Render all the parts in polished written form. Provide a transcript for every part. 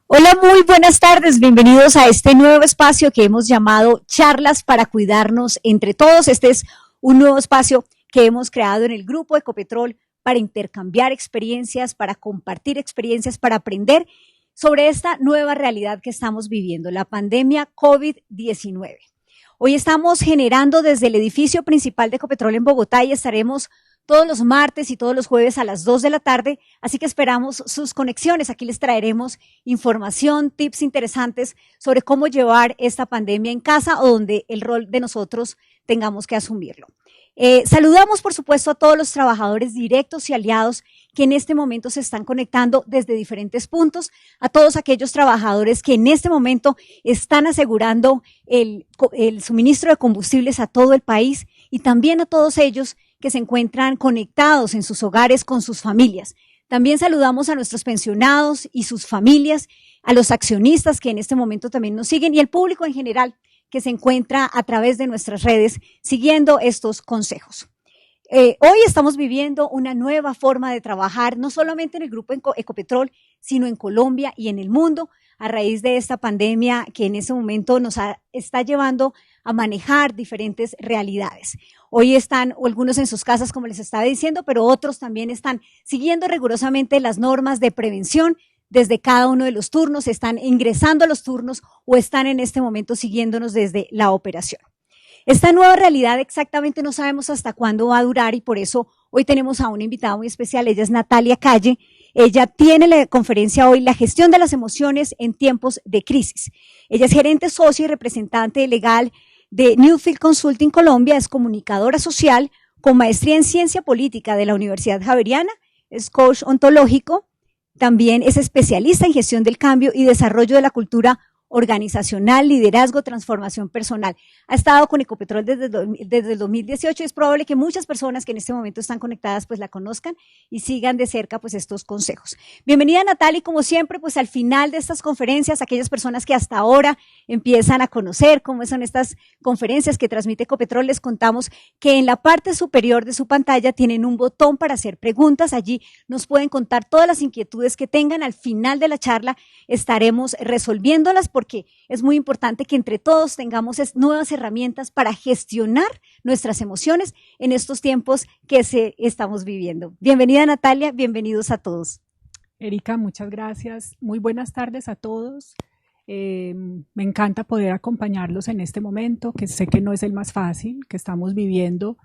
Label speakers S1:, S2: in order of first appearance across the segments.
S1: Hola, muy buenas tardes. Bienvenidos a este nuevo espacio que hemos llamado Charlas para Cuidarnos entre Todos. Este es un nuevo espacio que hemos creado en el grupo Ecopetrol para intercambiar experiencias, para compartir experiencias, para aprender sobre esta nueva realidad que estamos viviendo, la pandemia COVID-19. Hoy estamos generando desde el edificio principal de Ecopetrol en Bogotá y estaremos todos los martes y todos los jueves a las 2 de la tarde, así que esperamos sus conexiones. Aquí les traeremos información, tips interesantes sobre cómo llevar esta pandemia en casa o donde el rol de nosotros tengamos que asumirlo. Saludamos, por supuesto, a todos los trabajadores directos y aliados que en este momento se están conectando desde diferentes puntos, a todos aquellos trabajadores que en este momento están asegurando el suministro de combustibles a todo el país y también a todos ellos que se encuentran conectados en sus hogares con sus familias. También saludamos a nuestros pensionados y sus familias, a los accionistas que en este momento también nos siguen y al público en general que se encuentra a través de nuestras redes siguiendo estos consejos. Hoy estamos viviendo una nueva forma de trabajar, no solamente en el grupo Ecopetrol, sino en Colombia y en el mundo, a raíz de esta pandemia que en ese momento nos está llevando a manejar diferentes realidades. Hoy están algunos en sus casas, como les estaba diciendo, pero otros también están siguiendo rigurosamente las normas de prevención desde cada uno de los turnos, están ingresando a los turnos o están en este momento siguiéndonos desde la operación. Esta nueva realidad exactamente no sabemos hasta cuándo va a durar y por eso hoy tenemos a una invitada muy especial, ella es Natalia Calle. Ella tiene la conferencia hoy, La gestión de las emociones en tiempos de crisis. Ella es gerente socia y representante legal de Newfield Consulting Colombia, es comunicadora social con maestría en ciencia política de la Universidad Javeriana, es coach ontológico, también es especialista en gestión del cambio y desarrollo de la cultura organizacional, liderazgo, transformación personal. Ha estado con Ecopetrol desde el 2018 y es probable que muchas personas que en este momento están conectadas pues la conozcan y sigan de cerca pues estos consejos. Bienvenida Natalia y como siempre pues al final de estas conferencias, aquellas personas que hasta ahora empiezan a conocer cómo son estas conferencias que transmite Ecopetrol, les contamos que en la parte superior de su pantalla tienen un botón para hacer preguntas, allí nos pueden contar todas las inquietudes que tengan, al final de la charla estaremos resolviéndolas porque es muy importante que entre todos tengamos nuevas herramientas para gestionar nuestras emociones en estos tiempos que estamos viviendo. Bienvenida Natalia, bienvenidos a todos.
S2: Erika, muchas gracias. Muy buenas tardes a todos. Me encanta poder acompañarlos en este momento, que sé que no es el más fácil que estamos viviendo,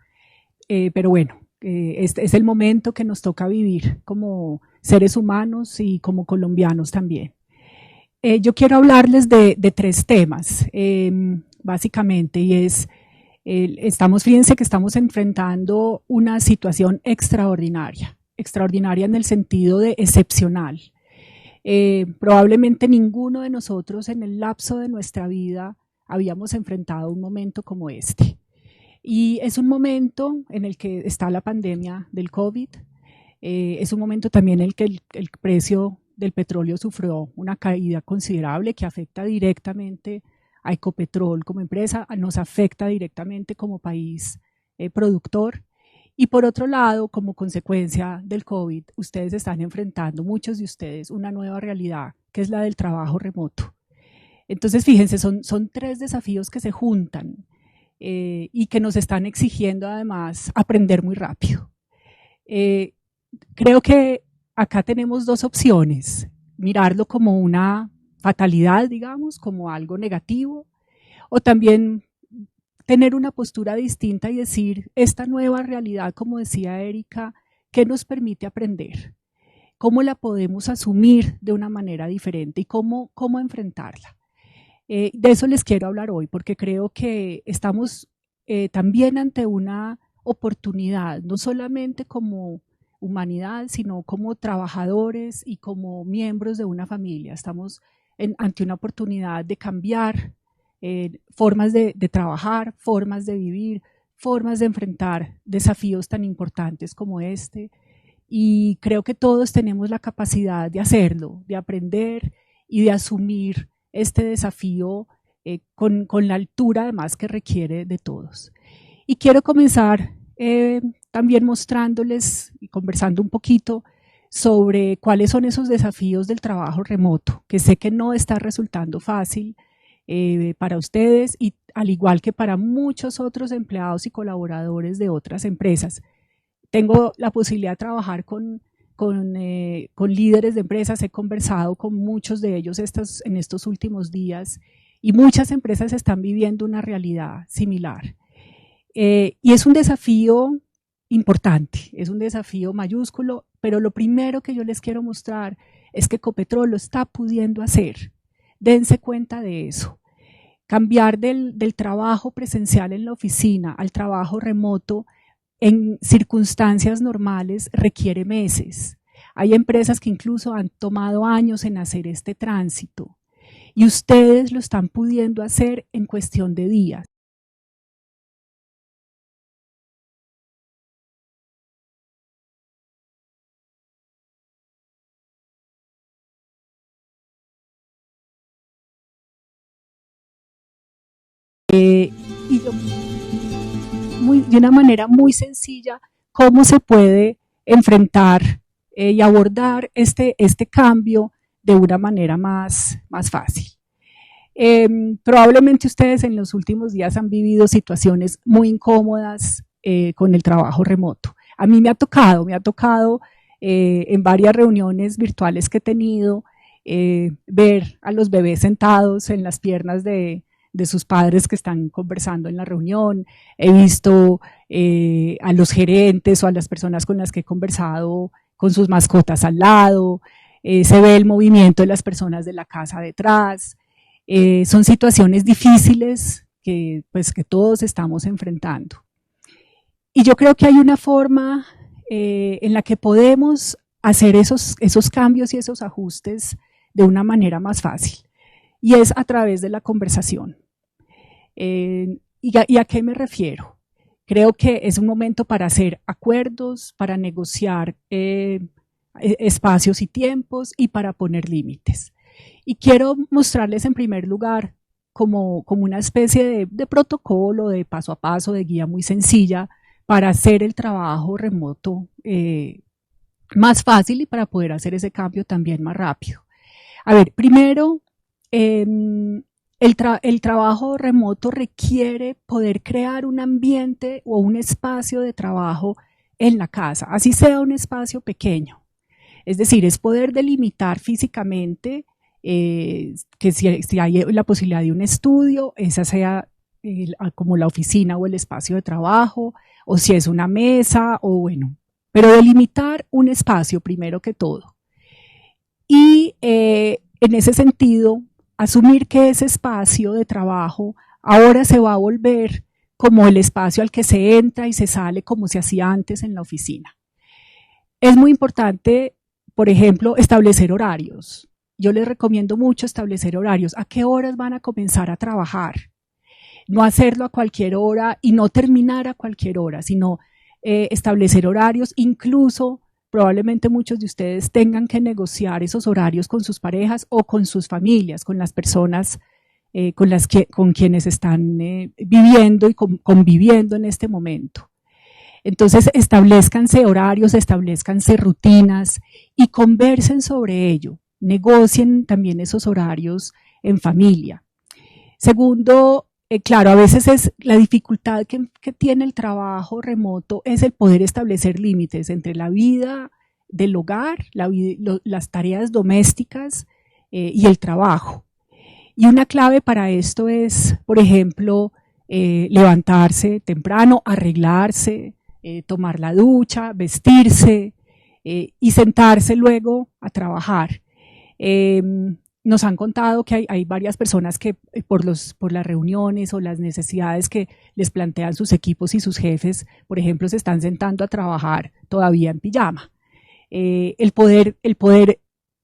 S2: pero bueno, este es el momento que nos toca vivir como seres humanos y como colombianos también. Yo quiero hablarles de tres temas, básicamente, y fíjense que estamos enfrentando una situación extraordinaria en el sentido de excepcional. Probablemente ninguno de nosotros en el lapso de nuestra vida habíamos enfrentado un momento como este. Y es un momento en el que está la pandemia del COVID, es un momento también en el que el precio del petróleo sufrió una caída considerable que afecta directamente a Ecopetrol como empresa, nos afecta directamente como país productor. Y por otro lado, como consecuencia del COVID, ustedes están enfrentando, muchos de ustedes, una nueva realidad, que es la del trabajo remoto. Entonces, fíjense, son tres desafíos que se juntan y que nos están exigiendo además aprender muy rápido. Creo que acá tenemos dos opciones, mirarlo como una fatalidad, digamos, como algo negativo, o también tener una postura distinta y decir, esta nueva realidad, como decía Erika, ¿qué nos permite aprender? ¿Cómo la podemos asumir de una manera diferente y cómo enfrentarla? De eso les quiero hablar hoy, porque creo que estamos también ante una oportunidad, no solamente como humanidad, sino como trabajadores y como miembros de una familia. Estamos ante una oportunidad de cambiar formas de trabajar, formas de vivir, formas de enfrentar desafíos tan importantes como este. Y creo que todos tenemos la capacidad de hacerlo, de aprender y de asumir este desafío con la altura además que requiere de todos. Y quiero comenzar también mostrándoles y conversando un poquito sobre cuáles son esos desafíos del trabajo remoto, que sé que no está resultando fácil para ustedes y al igual que para muchos otros empleados y colaboradores de otras empresas. Tengo la posibilidad de trabajar con líderes de empresas, he conversado con muchos de ellos en estos últimos días y muchas empresas están viviendo una realidad similar. Y es un desafío importante, es un desafío mayúsculo, pero lo primero que yo les quiero mostrar es que Ecopetrol lo está pudiendo hacer. Dense cuenta de eso. Cambiar del trabajo presencial en la oficina al trabajo remoto en circunstancias normales requiere meses. Hay empresas que incluso han tomado años en hacer este tránsito y ustedes lo están pudiendo hacer en cuestión de días. Y de una manera muy sencilla, cómo se puede enfrentar y abordar este cambio de una manera más fácil. Probablemente ustedes en los últimos días han vivido situaciones muy incómodas con el trabajo remoto. A mí me ha tocado en varias reuniones virtuales que he tenido ver a los bebés sentados en las piernas de sus padres que están conversando en la reunión. He visto a los gerentes o a las personas con las que he conversado con sus mascotas al lado. Se ve el movimiento de las personas de la casa detrás. Son situaciones difíciles que todos estamos enfrentando. Y yo creo que hay una forma en la que podemos hacer esos cambios y esos ajustes de una manera más fácil, y es a través de la conversación. ¿Y a qué me refiero? Creo que es un momento para hacer acuerdos, para negociar espacios y tiempos y para poner límites. Y quiero mostrarles en primer lugar como una especie de protocolo, de paso a paso, de guía muy sencilla para hacer el trabajo remoto más fácil y para poder hacer ese cambio también más rápido. A ver, primero, el trabajo remoto requiere poder crear un ambiente o un espacio de trabajo en la casa, así sea un espacio pequeño. Es decir, es poder delimitar físicamente que si hay la posibilidad de un estudio, esa sea como la oficina o el espacio de trabajo, o si es una mesa, o bueno, pero delimitar un espacio primero que todo. Y en ese sentido, asumir que ese espacio de trabajo ahora se va a volver como el espacio al que se entra y se sale como se hacía antes en la oficina. Es muy importante, por ejemplo, establecer horarios. Yo les recomiendo mucho establecer horarios. ¿A qué horas van a comenzar a trabajar? No hacerlo a cualquier hora y no terminar a cualquier hora, sino establecer horarios. Incluso probablemente muchos de ustedes tengan que negociar esos horarios con sus parejas o con sus familias, con las personas con quienes están viviendo y conviviendo en este momento. Entonces, establezcanse horarios, establezcanse rutinas y conversen sobre ello. Negocien también esos horarios en familia. Segundo, claro, a veces es la dificultad que tiene el trabajo remoto es el poder establecer límites entre la vida del hogar, las tareas domésticas y el trabajo. Y una clave para esto es, por ejemplo, levantarse temprano, arreglarse, tomar la ducha, vestirse y sentarse luego a trabajar. Nos han contado que hay varias personas que por las reuniones o las necesidades que les plantean sus equipos y sus jefes, por ejemplo, se están sentando a trabajar todavía en pijama. El poder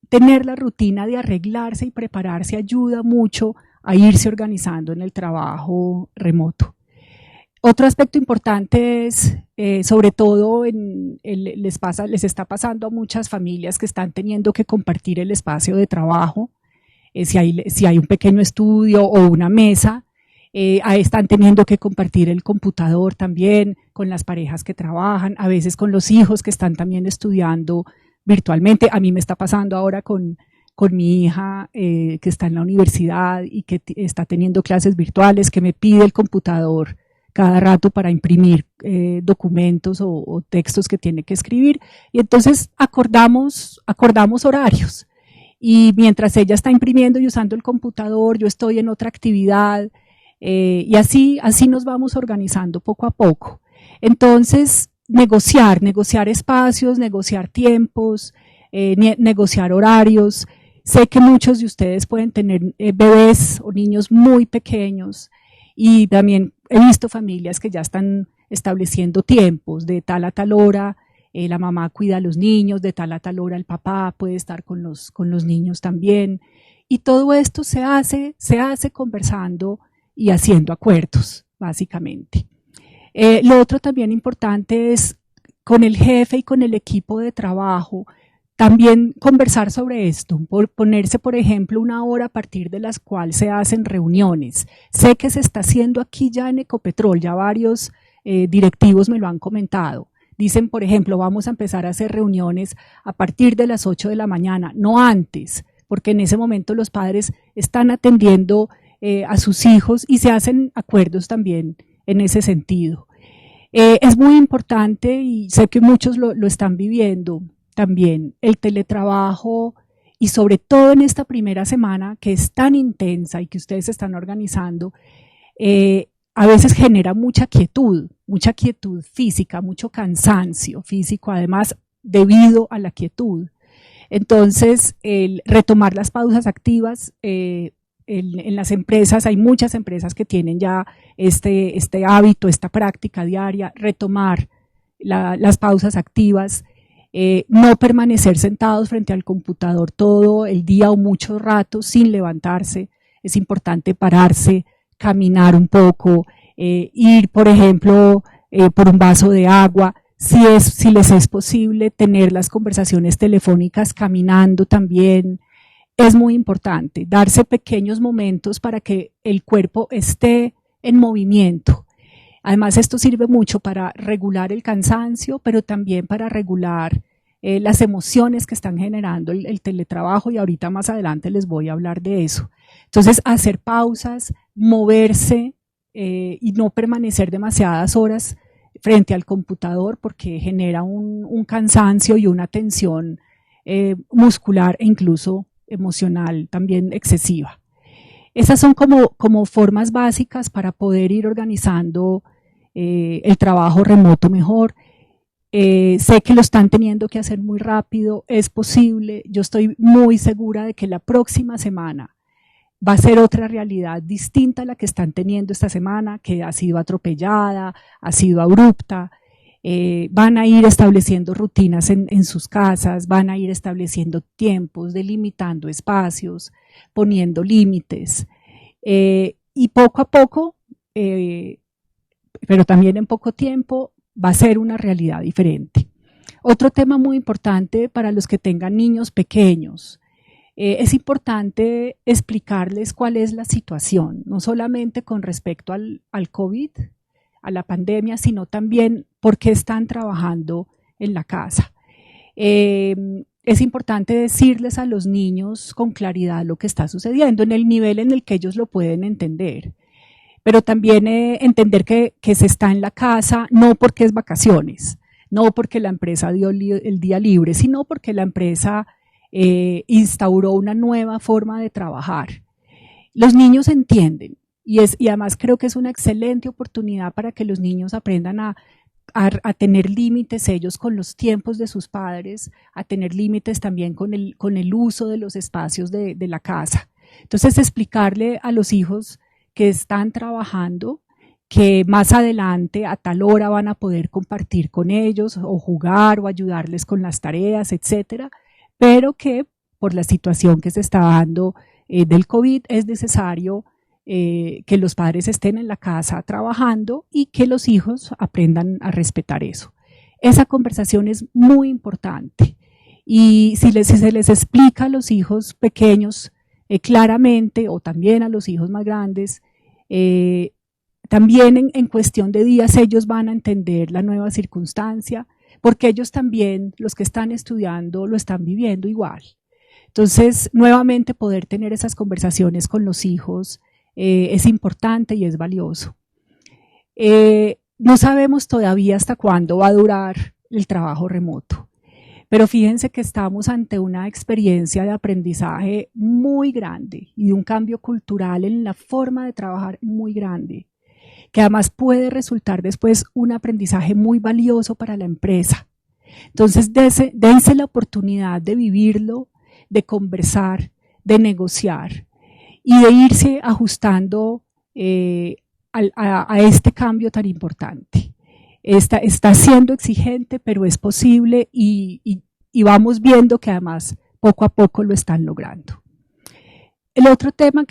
S2: tener la rutina de arreglarse y prepararse ayuda mucho a irse organizando en el trabajo remoto. Otro aspecto importante es, sobre todo les está pasando a muchas familias que están teniendo que compartir el espacio de trabajo. Si hay un pequeño estudio o una mesa, están teniendo que compartir el computador también con las parejas que trabajan, a veces con los hijos que están también estudiando virtualmente. A mí me está pasando ahora con mi hija que está en la universidad y que está teniendo clases virtuales, que me pide el computador cada rato para imprimir documentos o textos que tiene que escribir. Y entonces acordamos horarios. Y mientras ella está imprimiendo y usando el computador, yo estoy en otra actividad. Y así nos vamos organizando poco a poco. Entonces, negociar espacios, negociar tiempos, negociar horarios. Sé que muchos de ustedes pueden tener bebés o niños muy pequeños y también he visto familias que ya están estableciendo tiempos de tal a tal hora, la mamá cuida a los niños, de tal a tal hora el papá puede estar con los niños también. Y todo esto se hace conversando y haciendo acuerdos, básicamente. Lo otro también importante es con el jefe y con el equipo de trabajo, también conversar sobre esto, ponerse, por ejemplo, una hora a partir de las cuales se hacen reuniones. Sé que se está haciendo aquí ya en Ecopetrol, ya varios directivos me lo han comentado. Dicen, por ejemplo, vamos a empezar a hacer reuniones a partir de las 8 de la mañana, no antes, porque en ese momento los padres están atendiendo a sus hijos y se hacen acuerdos también en ese sentido. Es muy importante y sé que muchos lo están viviendo también, el teletrabajo y sobre todo en esta primera semana que es tan intensa y que ustedes están organizando, a veces genera mucha quietud física, mucho cansancio físico, además debido a la quietud. Entonces, el retomar las pausas activas, en las empresas, hay muchas empresas que tienen ya este hábito, esta práctica diaria, retomar las pausas activas, no permanecer sentados frente al computador todo el día o mucho rato sin levantarse. Es importante pararse, caminar un poco, ir, por ejemplo, por un vaso de agua. Si les es posible, tener las conversaciones telefónicas caminando también. Es muy importante darse pequeños momentos para que el cuerpo esté en movimiento. Además, esto sirve mucho para regular el cansancio, pero también para regular las emociones que están generando el teletrabajo, y ahorita más adelante les voy a hablar de eso. Entonces, hacer pausas, moverse y no permanecer demasiadas horas frente al computador porque genera un cansancio y una tensión muscular e incluso emocional también excesiva. Esas son como formas básicas para poder ir organizando el trabajo remoto mejor. Sé que lo están teniendo que hacer muy rápido, es posible. Yo estoy muy segura de que la próxima semana va a ser otra realidad distinta a la que están teniendo esta semana, que ha sido atropellada, ha sido abrupta. Van a ir estableciendo rutinas en sus casas, van a ir estableciendo tiempos, delimitando espacios, poniendo límites. Y poco a poco, pero también en poco tiempo, va a ser una realidad diferente. Otro tema muy importante para los que tengan niños pequeños, es importante explicarles cuál es la situación, no solamente con respecto al COVID, a la pandemia, sino también por qué están trabajando en la casa. Es importante decirles a los niños con claridad lo que está sucediendo, en el nivel en el que ellos lo pueden entender, pero también entender que se está en la casa no porque es vacaciones, no porque la empresa dio el día libre, sino porque la empresa instauró una nueva forma de trabajar. Los niños entienden y además creo que es una excelente oportunidad para que los niños aprendan a tener límites ellos con los tiempos de sus padres, a tener límites también con el uso de los espacios de la casa. Entonces, explicarle a los hijos que están trabajando, que más adelante a tal hora van a poder compartir con ellos o jugar o ayudarles con las tareas, etcétera, pero que por la situación que se está dando del COVID es necesario que los padres estén en la casa trabajando y que los hijos aprendan a respetar eso. Esa conversación es muy importante y si se les explica a los hijos pequeños claramente o también a los hijos más grandes, también en cuestión de días ellos van a entender la nueva circunstancia. porque ellos también, los que están estudiando, lo están viviendo igual. Entonces, nuevamente poder tener esas conversaciones con los hijos es importante y es valioso. No sabemos todavía hasta cuándo va a durar el trabajo remoto, pero fíjense que estamos ante una experiencia de aprendizaje muy grande y de un cambio cultural en la forma de trabajar muy grande, que además puede resultar después un aprendizaje muy valioso para la empresa. Entonces, dense la oportunidad de vivirlo, de conversar, de negociar y de irse ajustando a este cambio tan importante. Está siendo exigente, pero es posible y vamos viendo que además poco a poco lo están logrando. El otro tema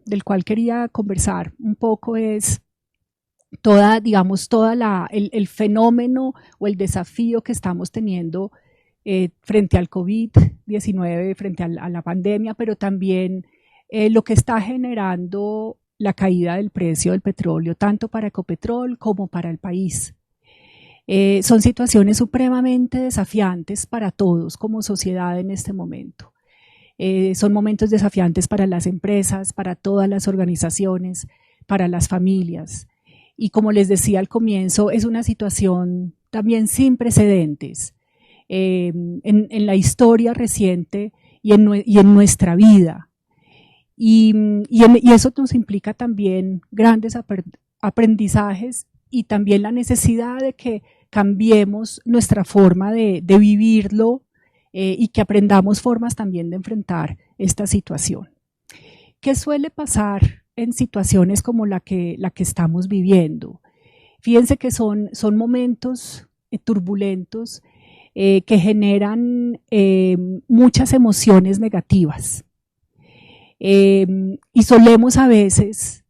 S2: del cual quería conversar un poco es el fenómeno o el desafío que estamos teniendo frente al COVID-19, frente a la pandemia, pero también lo que está generando la caída del precio del petróleo, tanto para Ecopetrol como para el país. Son situaciones supremamente desafiantes para todos como sociedad en este momento. Son momentos desafiantes para las empresas, para todas las organizaciones, para las familias. Y como les decía al comienzo, es una situación también sin precedentes en la historia reciente y en nuestra vida. Y eso nos implica también grandes aprendizajes y también la necesidad de que cambiemos nuestra forma de vivirlo y que aprendamos formas también de enfrentar esta situación. ¿Qué suele pasar en situaciones como la que estamos viviendo? Fíjense que son momentos turbulentos que generan muchas emociones negativas. Y solemos a veces,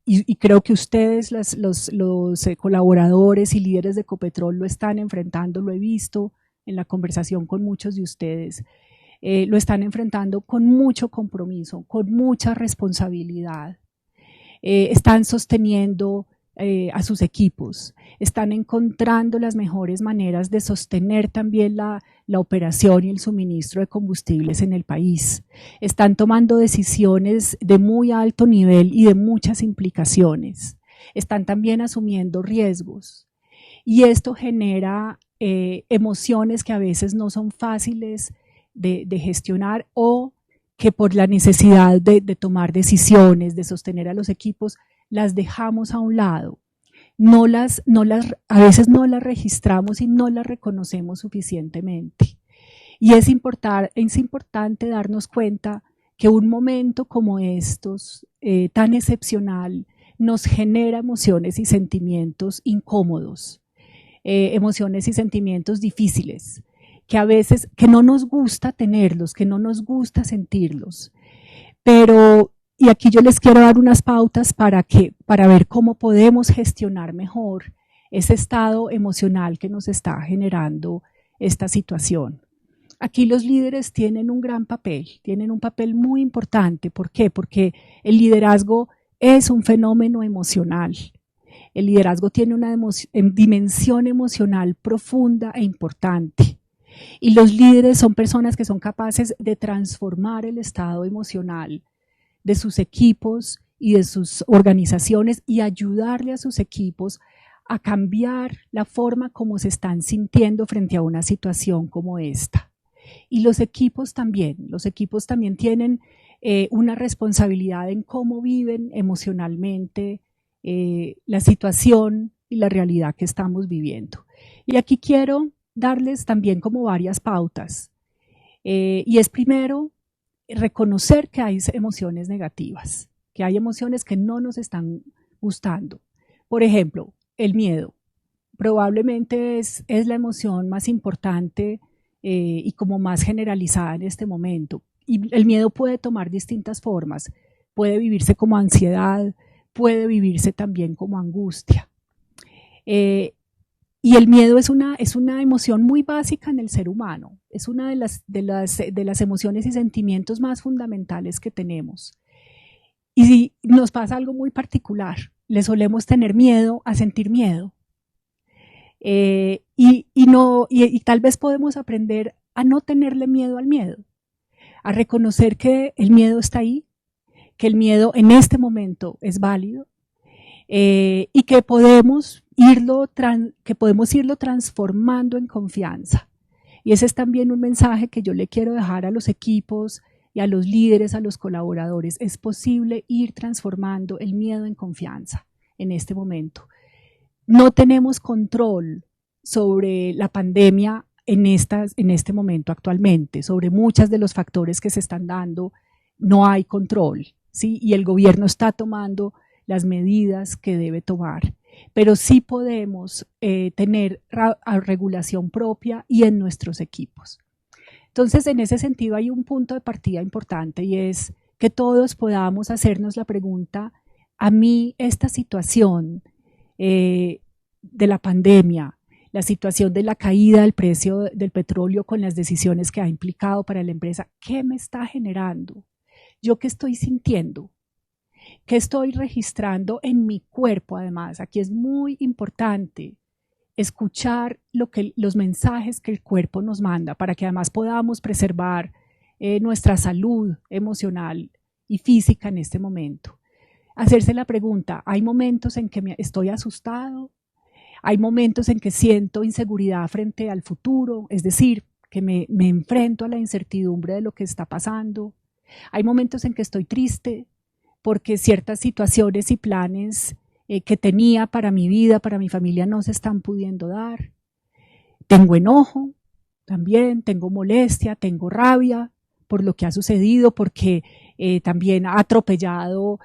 S2: y creo que ustedes, los colaboradores y líderes de Ecopetrol lo están enfrentando, lo he visto en la conversación con muchos de ustedes, lo están enfrentando con mucho compromiso, con mucha responsabilidad. Están sosteniendo a sus equipos, están encontrando las mejores maneras de sostener también la operación y el suministro de combustibles en el país. Están tomando decisiones de muy alto nivel y de muchas implicaciones. Están también asumiendo riesgos. Y esto genera emociones que a veces no son fáciles de gestionar o que por la necesidad de tomar decisiones, de sostener a los equipos, las dejamos a un lado. A veces no las registramos y no las reconocemos suficientemente. Y es importante darnos cuenta que un momento como estos, tan excepcional, nos genera emociones y sentimientos incómodos, emociones y sentimientos difíciles, que a veces que no nos gusta tenerlos, que no nos gusta sentirlos. Y aquí yo les quiero dar unas pautas para ver cómo podemos gestionar mejor ese estado emocional que nos está generando esta situación. Aquí los líderes tienen un gran papel, tienen un papel muy importante. ¿Por qué? Porque el liderazgo es un fenómeno emocional. El liderazgo tiene una dimensión emocional profunda e importante. Y los líderes son personas que son capaces de transformar el estado emocional de sus equipos y de sus organizaciones y ayudarle a sus equipos a cambiar la forma como se están sintiendo frente a una situación como esta. Y los equipos también tienen una responsabilidad en cómo viven emocionalmente la situación y la realidad que estamos viviendo. Y aquí quiero darles también como varias pautas. Y es primero, reconocer que hay emociones negativas, que hay emociones que no nos están gustando. Por ejemplo, el miedo. Probablemente es la emoción más importante y como más generalizada en este momento. Y el miedo puede tomar distintas formas. Puede vivirse como ansiedad, puede vivirse también como angustia. Y el miedo es una emoción muy básica en el ser humano. Es una de las emociones y sentimientos más fundamentales que tenemos. Y nos pasa algo muy particular. Le solemos tener miedo a sentir miedo. y tal vez podemos aprender a no tenerle miedo al miedo, a reconocer que el miedo está ahí, que el miedo en este momento es válido, y que podemos irlo transformando en confianza. Y ese es también un mensaje que yo le quiero dejar a los equipos y a los líderes, a los colaboradores. Es posible ir transformando el miedo en confianza en este momento. No tenemos control sobre la pandemia en este momento actualmente, sobre muchos de los factores que se están dando, no hay control, ¿sí? Y el gobierno está tomando las medidas que debe tomar, pero sí podemos tener regulación propia y en nuestros equipos. Entonces, en ese sentido hay un punto de partida importante y es que todos podamos hacernos la pregunta, a mí esta situación de la pandemia, la situación de la caída del precio del petróleo con las decisiones que ha implicado para la empresa, ¿qué me está generando? ¿Yo qué estoy sintiendo? ¿Qué estoy registrando en mi cuerpo? Además, aquí es muy importante escuchar los mensajes que el cuerpo nos manda para que además podamos preservar nuestra salud emocional y física en este momento. Hacerse la pregunta, ¿hay momentos en que estoy asustado? ¿Hay momentos en que siento inseguridad frente al futuro? Es decir, que me enfrento a la incertidumbre de lo que está pasando. ¿Hay momentos en que estoy triste porque ciertas situaciones y planes que tenía para mi vida, para mi familia, no se están pudiendo dar? Tengo enojo también, tengo molestia, tengo rabia por lo que ha sucedido, porque también ha atropellado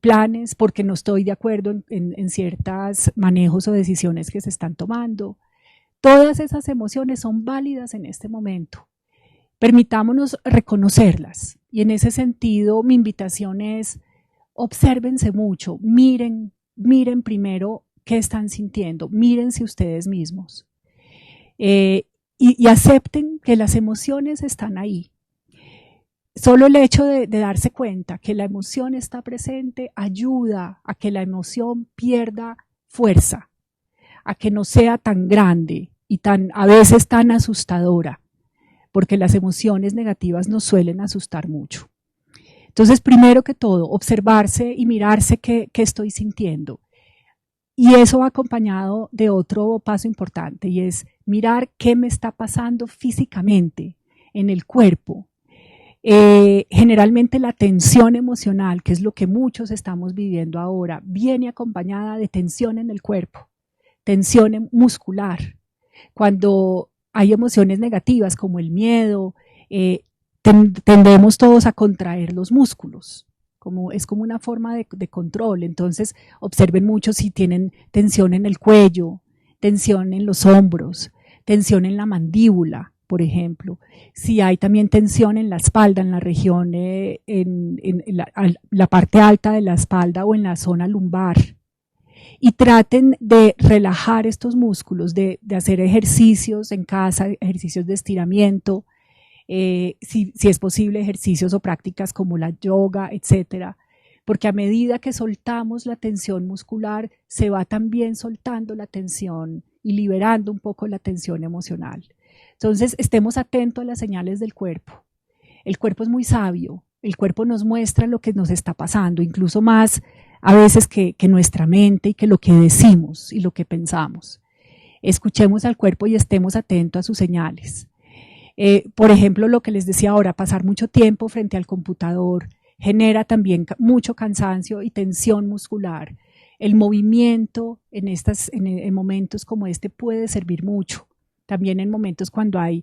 S2: planes, porque no estoy de acuerdo en ciertos manejos o decisiones que se están tomando. Todas esas emociones son válidas en este momento. Permitámonos reconocerlas. Y en ese sentido, mi invitación es, obsérvense mucho, miren primero qué están sintiendo, mírense ustedes mismos. Y acepten que las emociones están ahí. Solo el hecho de darse cuenta que la emoción está presente ayuda a que la emoción pierda fuerza, a que no sea tan grande y a veces tan asustadora, porque las emociones negativas nos suelen asustar mucho. Entonces, primero que todo, observarse y mirarse qué estoy sintiendo. Y eso va acompañado de otro paso importante, y es mirar qué me está pasando físicamente en el cuerpo. Generalmente la tensión emocional, que es lo que muchos estamos viviendo ahora, viene acompañada de tensión en el cuerpo, tensión muscular. Cuando hay emociones negativas como el miedo, tendemos todos a contraer los músculos, es como una forma de control. Entonces observen mucho si tienen tensión en el cuello, tensión en los hombros, tensión en la mandíbula, por ejemplo, si hay también tensión en la espalda, en la región, en la parte alta de la espalda o en la zona lumbar. Y traten de relajar estos músculos, de hacer ejercicios en casa, ejercicios de estiramiento, si es posible ejercicios o prácticas como la yoga, etcétera, porque a medida que soltamos la tensión muscular, se va también soltando la tensión y liberando un poco la tensión emocional. Entonces, estemos atentos a las señales del cuerpo. El cuerpo es muy sabio, el cuerpo nos muestra lo que nos está pasando, incluso más a veces que nuestra mente y que lo que decimos y lo que pensamos. Escuchemos al cuerpo y estemos atentos a sus señales. Por ejemplo, lo que les decía ahora, pasar mucho tiempo frente al computador genera también mucho cansancio y tensión muscular. El movimiento en momentos como este puede servir mucho. También en momentos cuando hay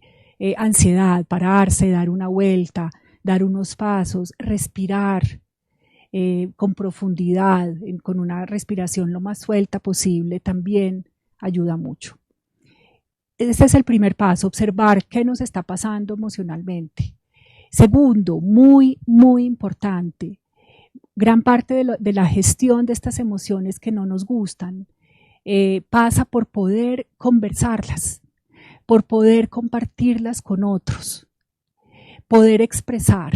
S2: ansiedad, pararse, dar una vuelta, dar unos pasos, respirar con profundidad, con una respiración lo más suelta posible, también ayuda mucho. Ese es el primer paso, observar qué nos está pasando emocionalmente. Segundo, muy, muy importante, gran parte de la gestión de estas emociones que no nos gustan pasa por poder conversarlas, por poder compartirlas con otros, poder expresar.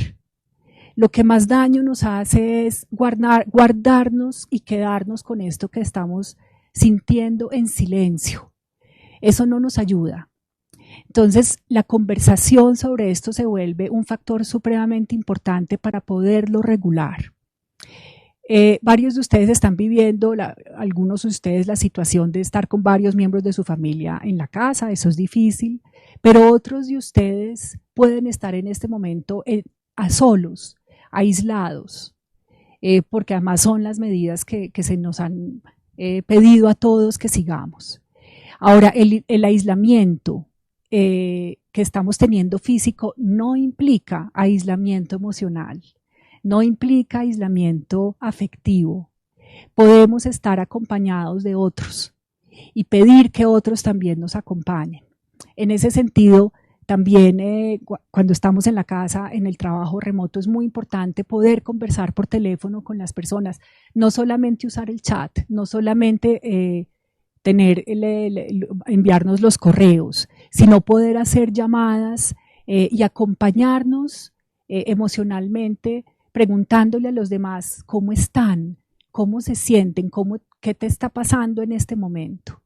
S2: Lo que más daño nos hace es guardarnos y quedarnos con esto que estamos sintiendo en silencio. Eso no nos ayuda. Entonces, la conversación sobre esto se vuelve un factor supremamente importante para poderlo regular. Varios de ustedes están viviendo, algunos de ustedes, la situación de estar con varios miembros de su familia en la casa, eso es difícil, pero otros de ustedes pueden estar en este momento a solos, aislados, porque además son las medidas que se nos han pedido a todos que sigamos. Ahora, el aislamiento que estamos teniendo físico no implica aislamiento emocional. No implica aislamiento afectivo. Podemos estar acompañados de otros y pedir que otros también nos acompañen. En ese sentido, también cuando estamos en la casa, en el trabajo remoto, es muy importante poder conversar por teléfono con las personas. No solamente usar el chat, no solamente enviarnos los correos, sino poder hacer llamadas y acompañarnos emocionalmente, preguntándole a los demás cómo están, cómo se sienten, qué te está pasando en este momento.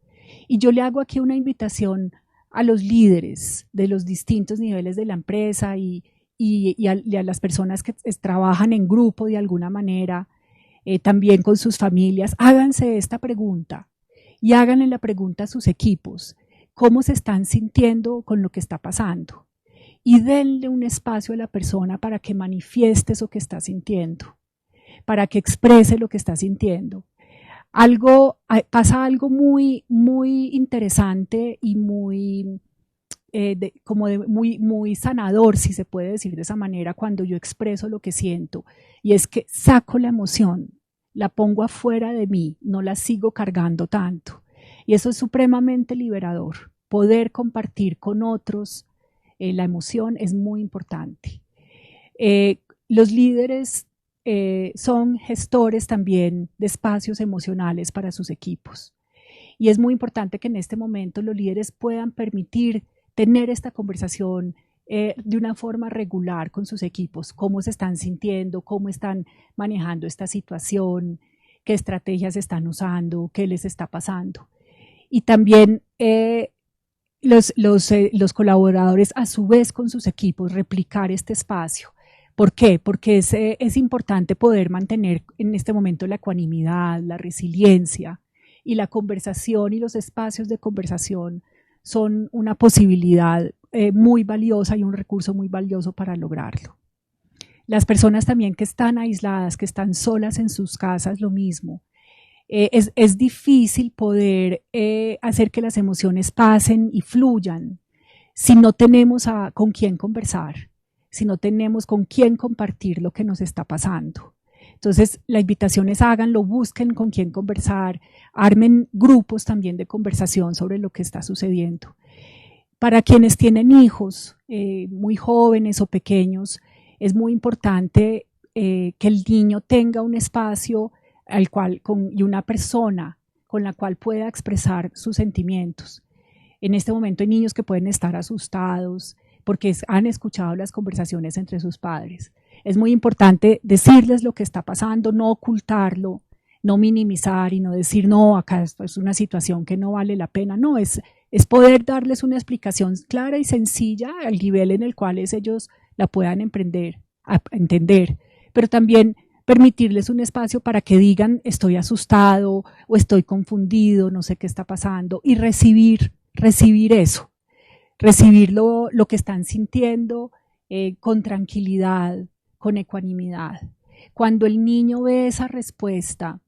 S2: Y yo le hago aquí una invitación a los líderes de los distintos niveles de la empresa y a las personas que trabajan en grupo de alguna manera, también con sus familias. Háganse esta pregunta y háganle la pregunta a sus equipos. ¿Cómo se están sintiendo con lo que está pasando? Y denle un espacio a la persona para que manifieste eso que está sintiendo, para que exprese lo que está sintiendo. Pasa algo muy, muy interesante y muy sanador, si se puede decir de esa manera, cuando yo expreso lo que siento, y es que saco la emoción, la pongo afuera de mí, no la sigo cargando tanto, y eso es supremamente liberador. Poder compartir con otros la emoción es muy importante. Los líderes son gestores también de espacios emocionales para sus equipos. Y es muy importante que en este momento los líderes puedan permitir tener esta conversación de una forma regular con sus equipos, cómo se están sintiendo, cómo están manejando esta situación, qué estrategias están usando, qué les está pasando. Y también los colaboradores a su vez con sus equipos replicar este espacio. ¿Por qué? Porque es importante poder mantener en este momento la ecuanimidad, la resiliencia, y la conversación y los espacios de conversación son una posibilidad muy valiosa y un recurso muy valioso para lograrlo. Las personas también que están aisladas, que están solas en sus casas, lo mismo. Es difícil poder hacer que las emociones pasen y fluyan si no tenemos con quién conversar, si no tenemos con quién compartir lo que nos está pasando. Entonces, la invitación es háganlo, busquen con quién conversar, armen grupos también de conversación sobre lo que está sucediendo. Para quienes tienen hijos muy jóvenes o pequeños, es muy importante que el niño tenga un espacio y una persona con la cual pueda expresar sus sentimientos. En este momento hay niños que pueden estar asustados porque han escuchado las conversaciones entre sus padres. Es muy importante decirles lo que está pasando, no ocultarlo, no minimizar y no decir, no, acá esto es una situación que no vale la pena. No, es poder darles una explicación clara y sencilla al nivel en el cual ellos la puedan entender, pero también permitirles un espacio para que digan estoy asustado o estoy confundido, no sé qué está pasando, y recibir eso, recibir lo que están sintiendo con tranquilidad, con ecuanimidad. Cuando el niño ve esa respuesta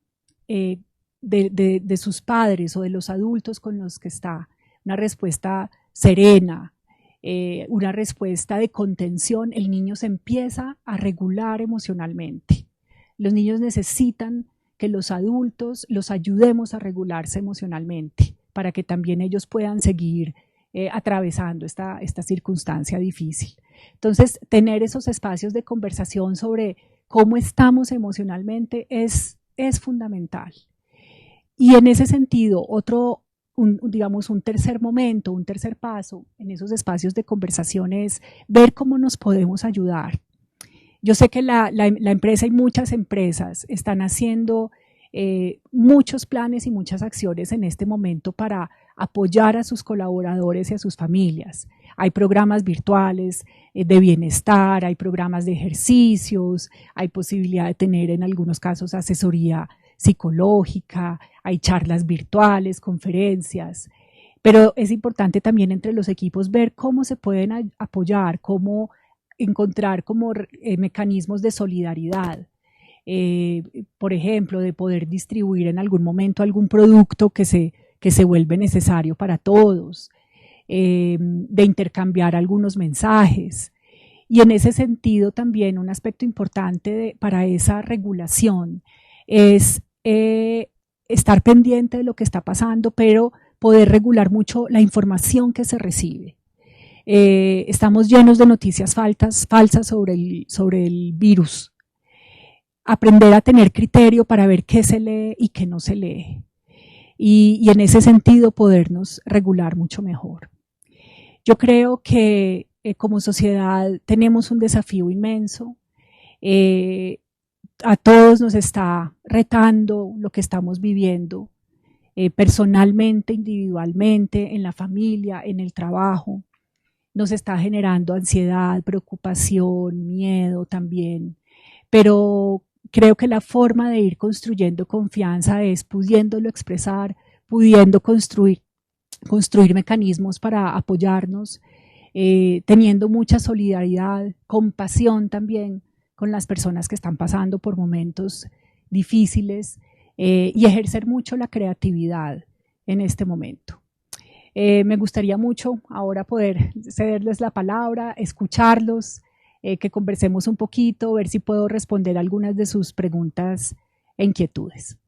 S2: de sus padres o de los adultos con los que está, una respuesta serena, una respuesta de contención, el niño se empieza a regular emocionalmente. Los niños necesitan que los adultos los ayudemos a regularse emocionalmente para que también ellos puedan seguir atravesando esta circunstancia difícil. Entonces, tener esos espacios de conversación sobre cómo estamos emocionalmente es fundamental. Y en ese sentido, un tercer momento, un tercer paso en esos espacios de conversación es ver cómo nos podemos ayudar. Yo sé que la empresa y muchas empresas están haciendo muchos planes y muchas acciones en este momento para apoyar a sus colaboradores y a sus familias. Hay programas virtuales de bienestar, hay programas de ejercicios, hay posibilidad de tener en algunos casos asesoría psicológica, hay charlas virtuales, conferencias, pero es importante también entre los equipos ver cómo se pueden apoyar, cómo encontrar como mecanismos de solidaridad. Por ejemplo, de poder distribuir en algún momento algún producto que se vuelve necesario para todos, de intercambiar algunos mensajes. Y en ese sentido también un aspecto importante para esa regulación es estar pendiente de lo que está pasando, pero poder regular mucho la información que se recibe. Estamos llenos de noticias falsas sobre el virus. Aprender a tener criterio para ver qué se lee y qué no se lee. Y en ese sentido podernos regular mucho mejor. Yo creo que como sociedad tenemos un desafío inmenso. A todos nos está retando lo que estamos viviendo, personalmente, individualmente, en la familia, en el trabajo. Nos está generando ansiedad, preocupación, miedo también. Pero creo que la forma de ir construyendo confianza es pudiéndolo expresar, pudiendo construir mecanismos para apoyarnos, teniendo mucha solidaridad, compasión también con las personas que están pasando por momentos difíciles, y ejercer mucho la creatividad en este momento. Me gustaría mucho ahora poder cederles la palabra, escucharlos, que conversemos un poquito, ver si puedo responder algunas de sus preguntas e inquietudes.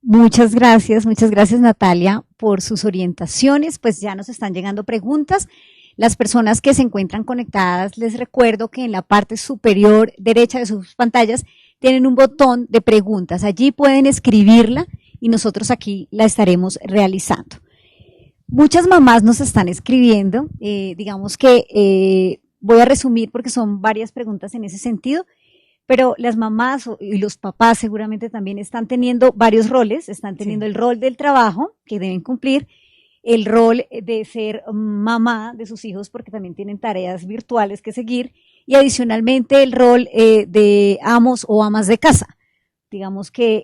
S1: Muchas gracias Natalia por sus orientaciones, pues ya nos están llegando preguntas. Las personas que se encuentran conectadas, les recuerdo que en la parte superior derecha de sus pantallas tienen un botón de preguntas. Allí pueden escribirla y nosotros aquí la estaremos realizando. Muchas mamás nos están escribiendo, digamos que voy a resumir porque son varias preguntas en ese sentido, pero las mamás y los papás seguramente también están teniendo varios roles, están teniendo el rol del trabajo que deben cumplir, el rol de ser mamá de sus hijos porque también tienen tareas virtuales que seguir y adicionalmente el rol de amos o amas de casa, digamos que,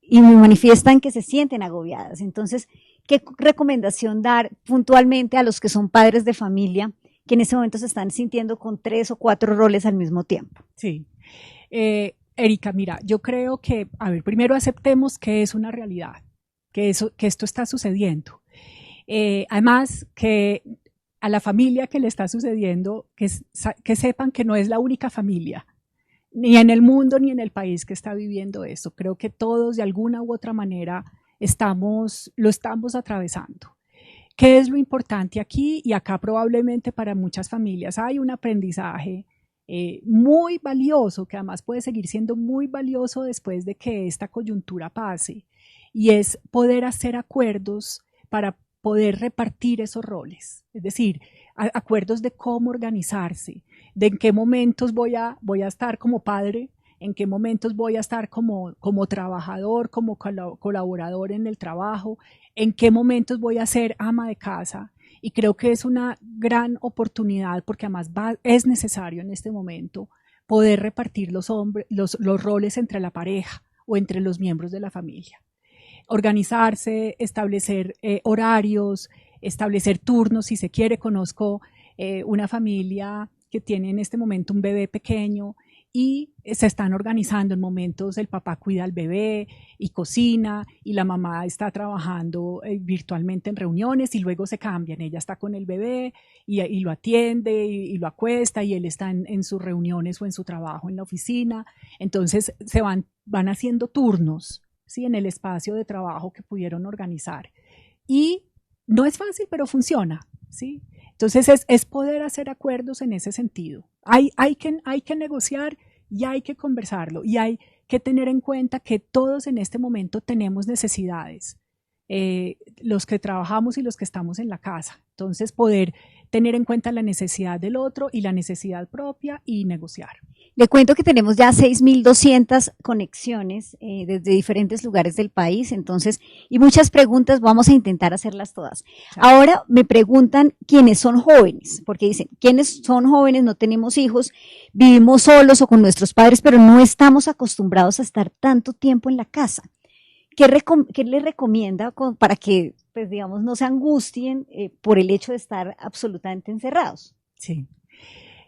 S1: y me manifiestan que se sienten agobiadas. Entonces, ¿qué recomendación dar puntualmente a los que son padres de familia que en ese momento se están sintiendo con 3 o 4 roles al mismo tiempo?
S2: Sí. Erika, mira, yo creo que, a ver, primero aceptemos que es una realidad, que esto está sucediendo. Además, que a la familia que le está sucediendo, que sepan que no es la única familia, ni en el mundo ni en el país que está viviendo esto. Creo que todos de alguna u otra manera lo estamos atravesando. ¿Qué es lo importante aquí? Y acá probablemente para muchas familias hay un aprendizaje muy valioso, que además puede seguir siendo muy valioso después de que esta coyuntura pase, y es poder hacer acuerdos para poder repartir esos roles, es decir, acuerdos de cómo organizarse, de en qué momentos voy a estar como padre, en qué momentos voy a estar como trabajador, como colaborador en el trabajo, en qué momentos voy a ser ama de casa. Y creo que es una gran oportunidad porque además es necesario en este momento poder repartir los roles entre la pareja o entre los miembros de la familia. Organizarse, establecer horarios, establecer turnos si se quiere. Conozco una familia que tiene en este momento un bebé pequeño y se están organizando en momentos, el papá cuida al bebé y cocina y la mamá está trabajando virtualmente en reuniones y luego se cambian, ella está con el bebé y lo atiende y lo acuesta y él está en sus reuniones o en su trabajo en la oficina. Entonces se van haciendo turnos, ¿sí?, en el espacio de trabajo que pudieron organizar. Y no es fácil, pero funciona, ¿sí? Entonces es poder hacer acuerdos en ese sentido. Hay que negociar y hay que conversarlo y hay que tener en cuenta que todos en este momento tenemos necesidades, los que trabajamos y los que estamos en la casa. Entonces poder tener en cuenta la necesidad del otro y la necesidad propia y negociar.
S1: Le cuento que tenemos ya 6.200 conexiones desde diferentes lugares del país, entonces, y muchas preguntas, vamos a intentar hacerlas todas. Claro. Ahora me preguntan quiénes son jóvenes, porque dicen, ¿quiénes son jóvenes? No tenemos hijos, vivimos solos o con nuestros padres, pero no estamos acostumbrados a estar tanto tiempo en la casa. ¿Qué le recomienda para que, pues digamos, no se angustien por el hecho de estar absolutamente encerrados?
S2: Sí.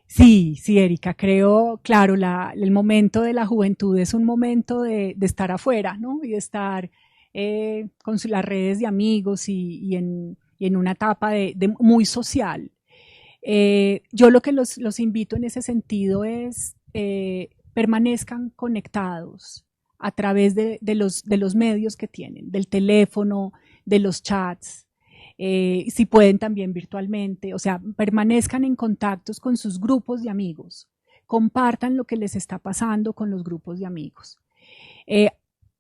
S2: Sí, Erika, creo, claro, el momento de la juventud es un momento de estar afuera, ¿no? Y de estar con las redes de amigos y en una etapa muy social. Yo lo que los invito en ese sentido es permanezcan conectados a través de los medios que tienen, del teléfono, de los chats. Si pueden también virtualmente, o sea, permanezcan en contactos con sus grupos de amigos, compartan lo que les está pasando con los grupos de amigos.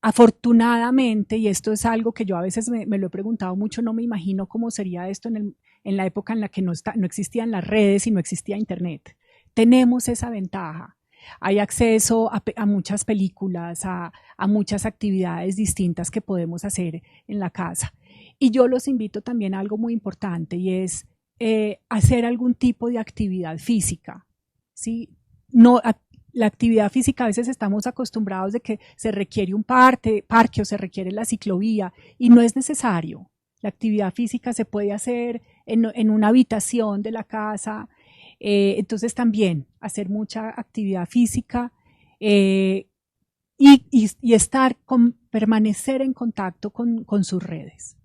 S2: Afortunadamente, y esto es algo que yo a veces me lo he preguntado mucho, no me imagino cómo sería esto en la época en la que no existían las redes y no existía internet. Tenemos esa ventaja. Hay acceso a muchas películas, a muchas actividades distintas que podemos hacer en la casa. Y yo los invito también a algo muy importante y es hacer algún tipo de actividad física, ¿sí? La actividad física a veces estamos acostumbrados de que se requiere un parque o se requiere la ciclovía y no es necesario. La actividad física se puede hacer en una habitación de la casa, entonces también hacer mucha actividad física y permanecer en contacto con sus redes.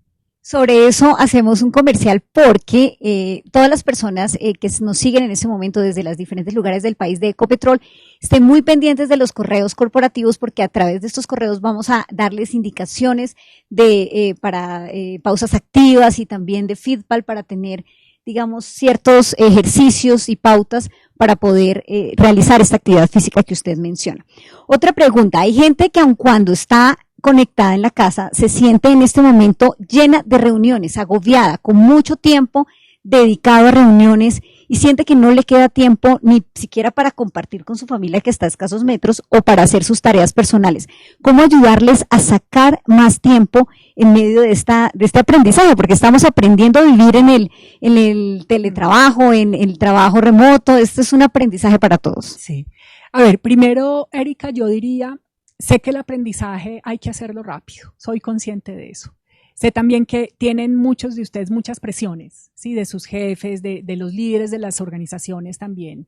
S1: Sobre eso hacemos un comercial porque todas las personas que nos siguen en este momento desde los diferentes lugares del país de Ecopetrol estén muy pendientes de los correos corporativos porque a través de estos correos vamos a darles indicaciones para pausas activas y también de feedback para tener, digamos, ciertos ejercicios y pautas para poder realizar esta actividad física que usted menciona. Otra pregunta, hay gente que aun cuando está conectada en la casa, se siente en este momento llena de reuniones, agobiada, con mucho tiempo dedicado a reuniones y siente que no le queda tiempo ni siquiera para compartir con su familia que está a escasos metros o para hacer sus tareas personales. ¿Cómo ayudarles a sacar más tiempo en medio de este aprendizaje? Porque estamos aprendiendo a vivir en el teletrabajo, en el trabajo remoto. Esto es un aprendizaje para todos.
S2: Sí. A ver, primero, Erika, yo diría, sé que el aprendizaje hay que hacerlo rápido, soy consciente de eso. Sé también que tienen muchos de ustedes muchas presiones, ¿sí? De sus jefes, de los líderes de las organizaciones también.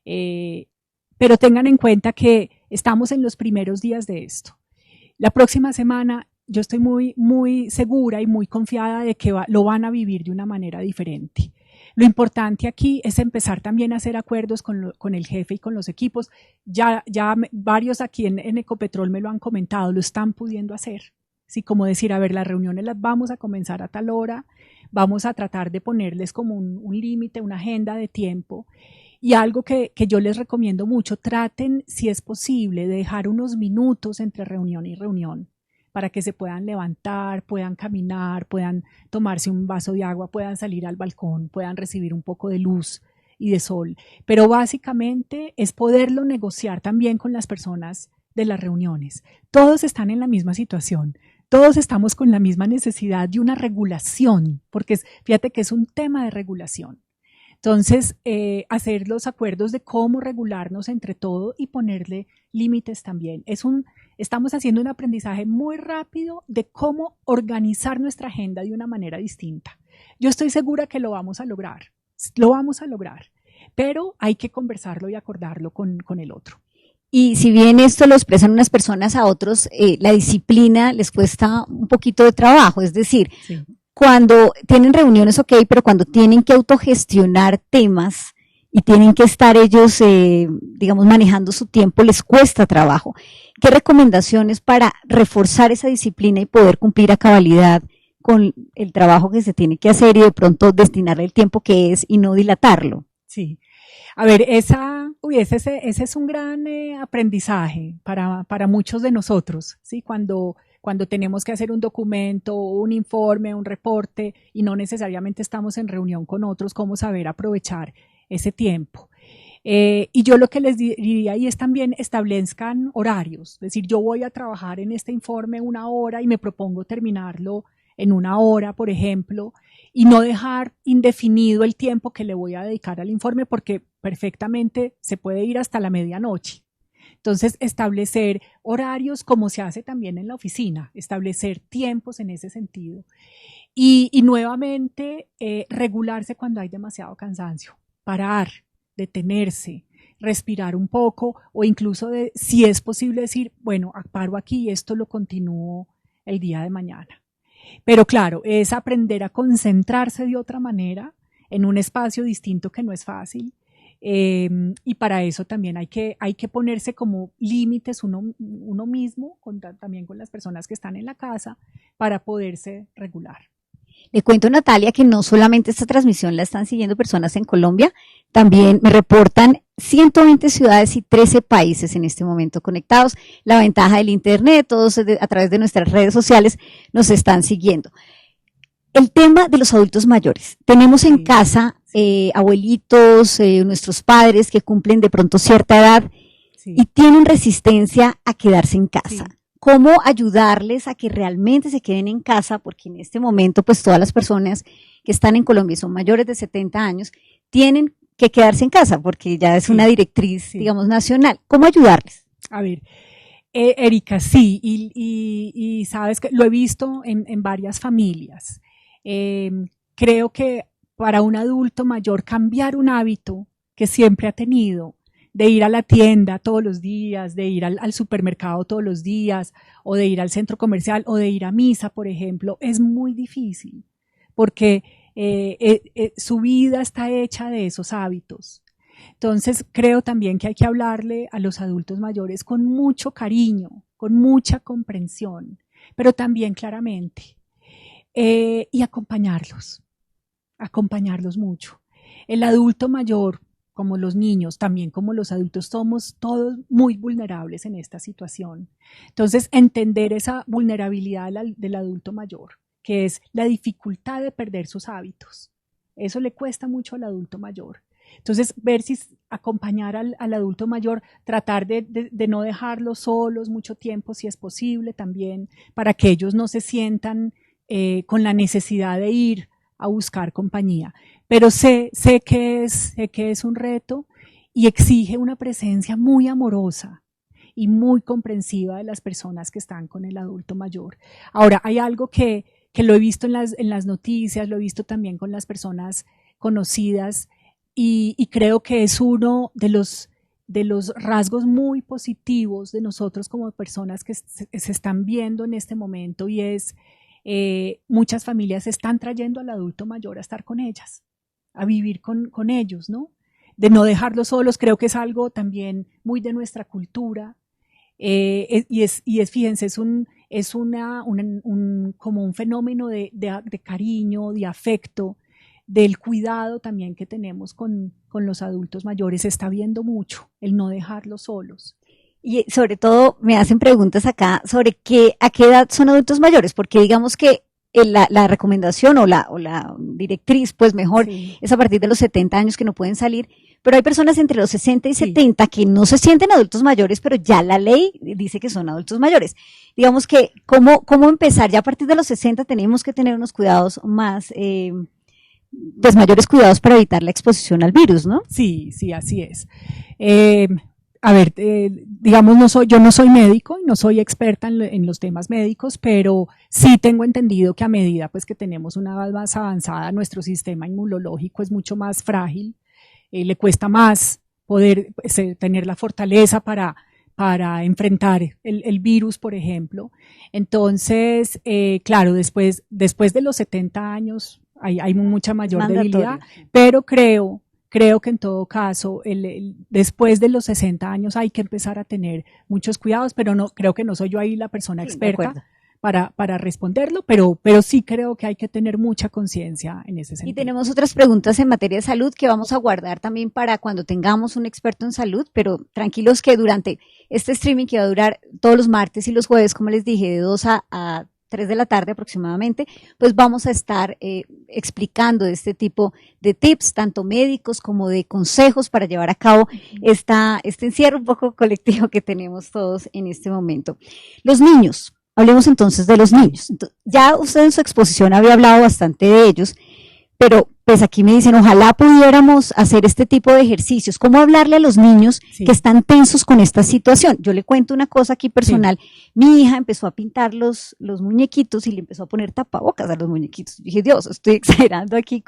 S2: Pero tengan en cuenta que estamos en los primeros días de esto. La próxima semana yo estoy muy, muy segura y muy confiada de que lo van a vivir de una manera diferente. Lo importante aquí es empezar también a hacer acuerdos con el jefe y con los equipos. Ya varios aquí en Ecopetrol me lo han comentado, lo están pudiendo hacer. Sí, como decir, a ver, las reuniones las vamos a comenzar a tal hora, vamos a tratar de ponerles como un límite, una agenda de tiempo. Y algo que yo les recomiendo mucho, traten, si es posible, de dejar unos minutos entre reunión y reunión para que se puedan levantar, puedan caminar, puedan tomarse un vaso de agua, puedan salir al balcón, puedan recibir un poco de luz y de sol. Pero básicamente es poderlo negociar también con las personas de las reuniones. Todos están en la misma situación. Todos estamos con la misma necesidad de una regulación, porque fíjate que es un tema de regulación. Entonces, hacer los acuerdos de cómo regularnos entre todo y ponerle límites también. Estamos haciendo un aprendizaje muy rápido de cómo organizar nuestra agenda de una manera distinta. Yo estoy segura que lo vamos a lograr, pero hay que conversarlo y acordarlo con el otro.
S1: Y si bien esto lo expresan unas personas a otros, la disciplina les cuesta un poquito de trabajo, es decir, sí. Cuando tienen reuniones, ok, pero cuando tienen que autogestionar temas y tienen que estar ellos, digamos, manejando su tiempo, les cuesta trabajo. ¿Qué recomendaciones para reforzar esa disciplina y poder cumplir a cabalidad con el trabajo que se tiene que hacer y de pronto destinarle el tiempo que es y no dilatarlo?
S2: Sí. A ver, ese es un gran aprendizaje para muchos de nosotros, ¿sí? Cuando tenemos que hacer un documento, un informe, un reporte y no necesariamente estamos en reunión con otros, cómo saber aprovechar ese tiempo. Y yo lo que les diría ahí es también establezcan horarios, es decir, yo voy a trabajar en este informe 1 hora y me propongo terminarlo en 1 hora, por ejemplo, y no dejar indefinido el tiempo que le voy a dedicar al informe porque perfectamente se puede ir hasta la medianoche. Entonces, establecer horarios como se hace también en la oficina, establecer tiempos en ese sentido. Y nuevamente, regularse cuando hay demasiado cansancio, parar, detenerse, respirar un poco o incluso si es posible decir, bueno, paro aquí y esto lo continúo el día de mañana. Pero claro, es aprender a concentrarse de otra manera en un espacio distinto que no es fácil. Y para eso también hay que ponerse como límites uno mismo, también con las personas que están en la casa, para poderse regular.
S1: Le cuento, Natalia, que no solamente esta transmisión la están siguiendo personas en Colombia, también me reportan 120 ciudades y 13 países en este momento conectados. La ventaja del Internet, todos a través de nuestras redes sociales nos están siguiendo. El tema de los adultos mayores. Tenemos en casa abuelitos, nuestros padres que cumplen de pronto cierta edad y tienen resistencia a quedarse en casa. Sí. ¿Cómo ayudarles a que realmente se queden en casa? Porque en este momento, pues todas las personas que están en Colombia y son mayores de 70 años, tienen que quedarse en casa porque ya es una directriz, digamos, nacional. ¿Cómo ayudarles?
S2: A ver, Erika, sí, y sabes que lo he visto en varias familias. Creo que para un adulto mayor cambiar un hábito que siempre ha tenido, de ir a la tienda todos los días, de ir al supermercado todos los días, o de ir al centro comercial, o de ir a misa, por ejemplo, es muy difícil, porque su vida está hecha de esos hábitos. Entonces, creo también que hay que hablarle a los adultos mayores con mucho cariño, con mucha comprensión, pero también claramente, y acompañarlos mucho. El adulto mayor, como los niños, también como los adultos, somos todos muy vulnerables en esta situación. Entonces, entender esa vulnerabilidad del adulto mayor, que es la dificultad de perder sus hábitos. Eso le cuesta mucho al adulto mayor. Entonces, ver si acompañar al adulto mayor, tratar de no dejarlos solos mucho tiempo, si es posible también, para que ellos no se sientan con la necesidad de ir a buscar compañía. Pero sé que es un reto y exige una presencia muy amorosa y muy comprensiva de las personas que están con el adulto mayor. Ahora, hay algo que lo he visto en las noticias, lo he visto también con las personas conocidas y creo que es uno de los rasgos muy positivos de nosotros como personas que se están viendo en este momento y es muchas familias están trayendo al adulto mayor a estar con ellas, a vivir con ellos, ¿no? De no dejarlos solos, creo que es algo también muy de nuestra cultura. Fíjense, es como un fenómeno de cariño, de afecto, del cuidado también que tenemos con los adultos mayores. Se está viendo mucho el no dejarlos solos.
S1: Y sobre todo me hacen preguntas acá sobre a qué edad son adultos mayores, porque digamos que la recomendación o la directriz, pues mejor, sí, es a partir de los 70 años que no pueden salir, pero hay personas entre los 60 y 70 que no se sienten adultos mayores, pero ya la ley dice que son adultos mayores. Digamos que, ¿cómo empezar? Ya a partir de los 60 tenemos que tener unos cuidados más, pues mayores cuidados para evitar la exposición al virus, ¿no?
S2: Sí, así es. A ver, digamos, yo no soy médico y no soy experta en los temas médicos, pero sí tengo entendido que a medida pues que tenemos una edad más avanzada, nuestro sistema inmunológico es mucho más frágil, le cuesta más poder tener la fortaleza para enfrentar el virus, por ejemplo. Entonces, claro, después de los 70 años hay mucha mayor debilidad, pero creo que en todo caso, después de los 60 años hay que empezar a tener muchos cuidados, pero no creo que no soy yo ahí la persona experta para responderlo, pero sí creo que hay que tener mucha conciencia en ese sentido.
S1: Y tenemos otras preguntas en materia de salud que vamos a guardar también para cuando tengamos un experto en salud, pero tranquilos que durante este streaming que va a durar todos los martes y los jueves, como les dije, de 2 a 3 de la tarde aproximadamente, pues vamos a estar explicando este tipo de tips, tanto médicos como de consejos para llevar a cabo este encierro un poco colectivo que tenemos todos en este momento. Los niños, hablemos entonces de los niños. Ya usted en su exposición había hablado bastante de ellos, pero pues aquí me dicen, ojalá pudiéramos hacer este tipo de ejercicios. ¿Cómo hablarle a los niños que están tensos con esta situación? Yo le cuento una cosa aquí personal. Mi hija empezó a pintar los muñequitos y le empezó a poner tapabocas a los muñequitos. Yo dije, Dios, estoy exagerando aquí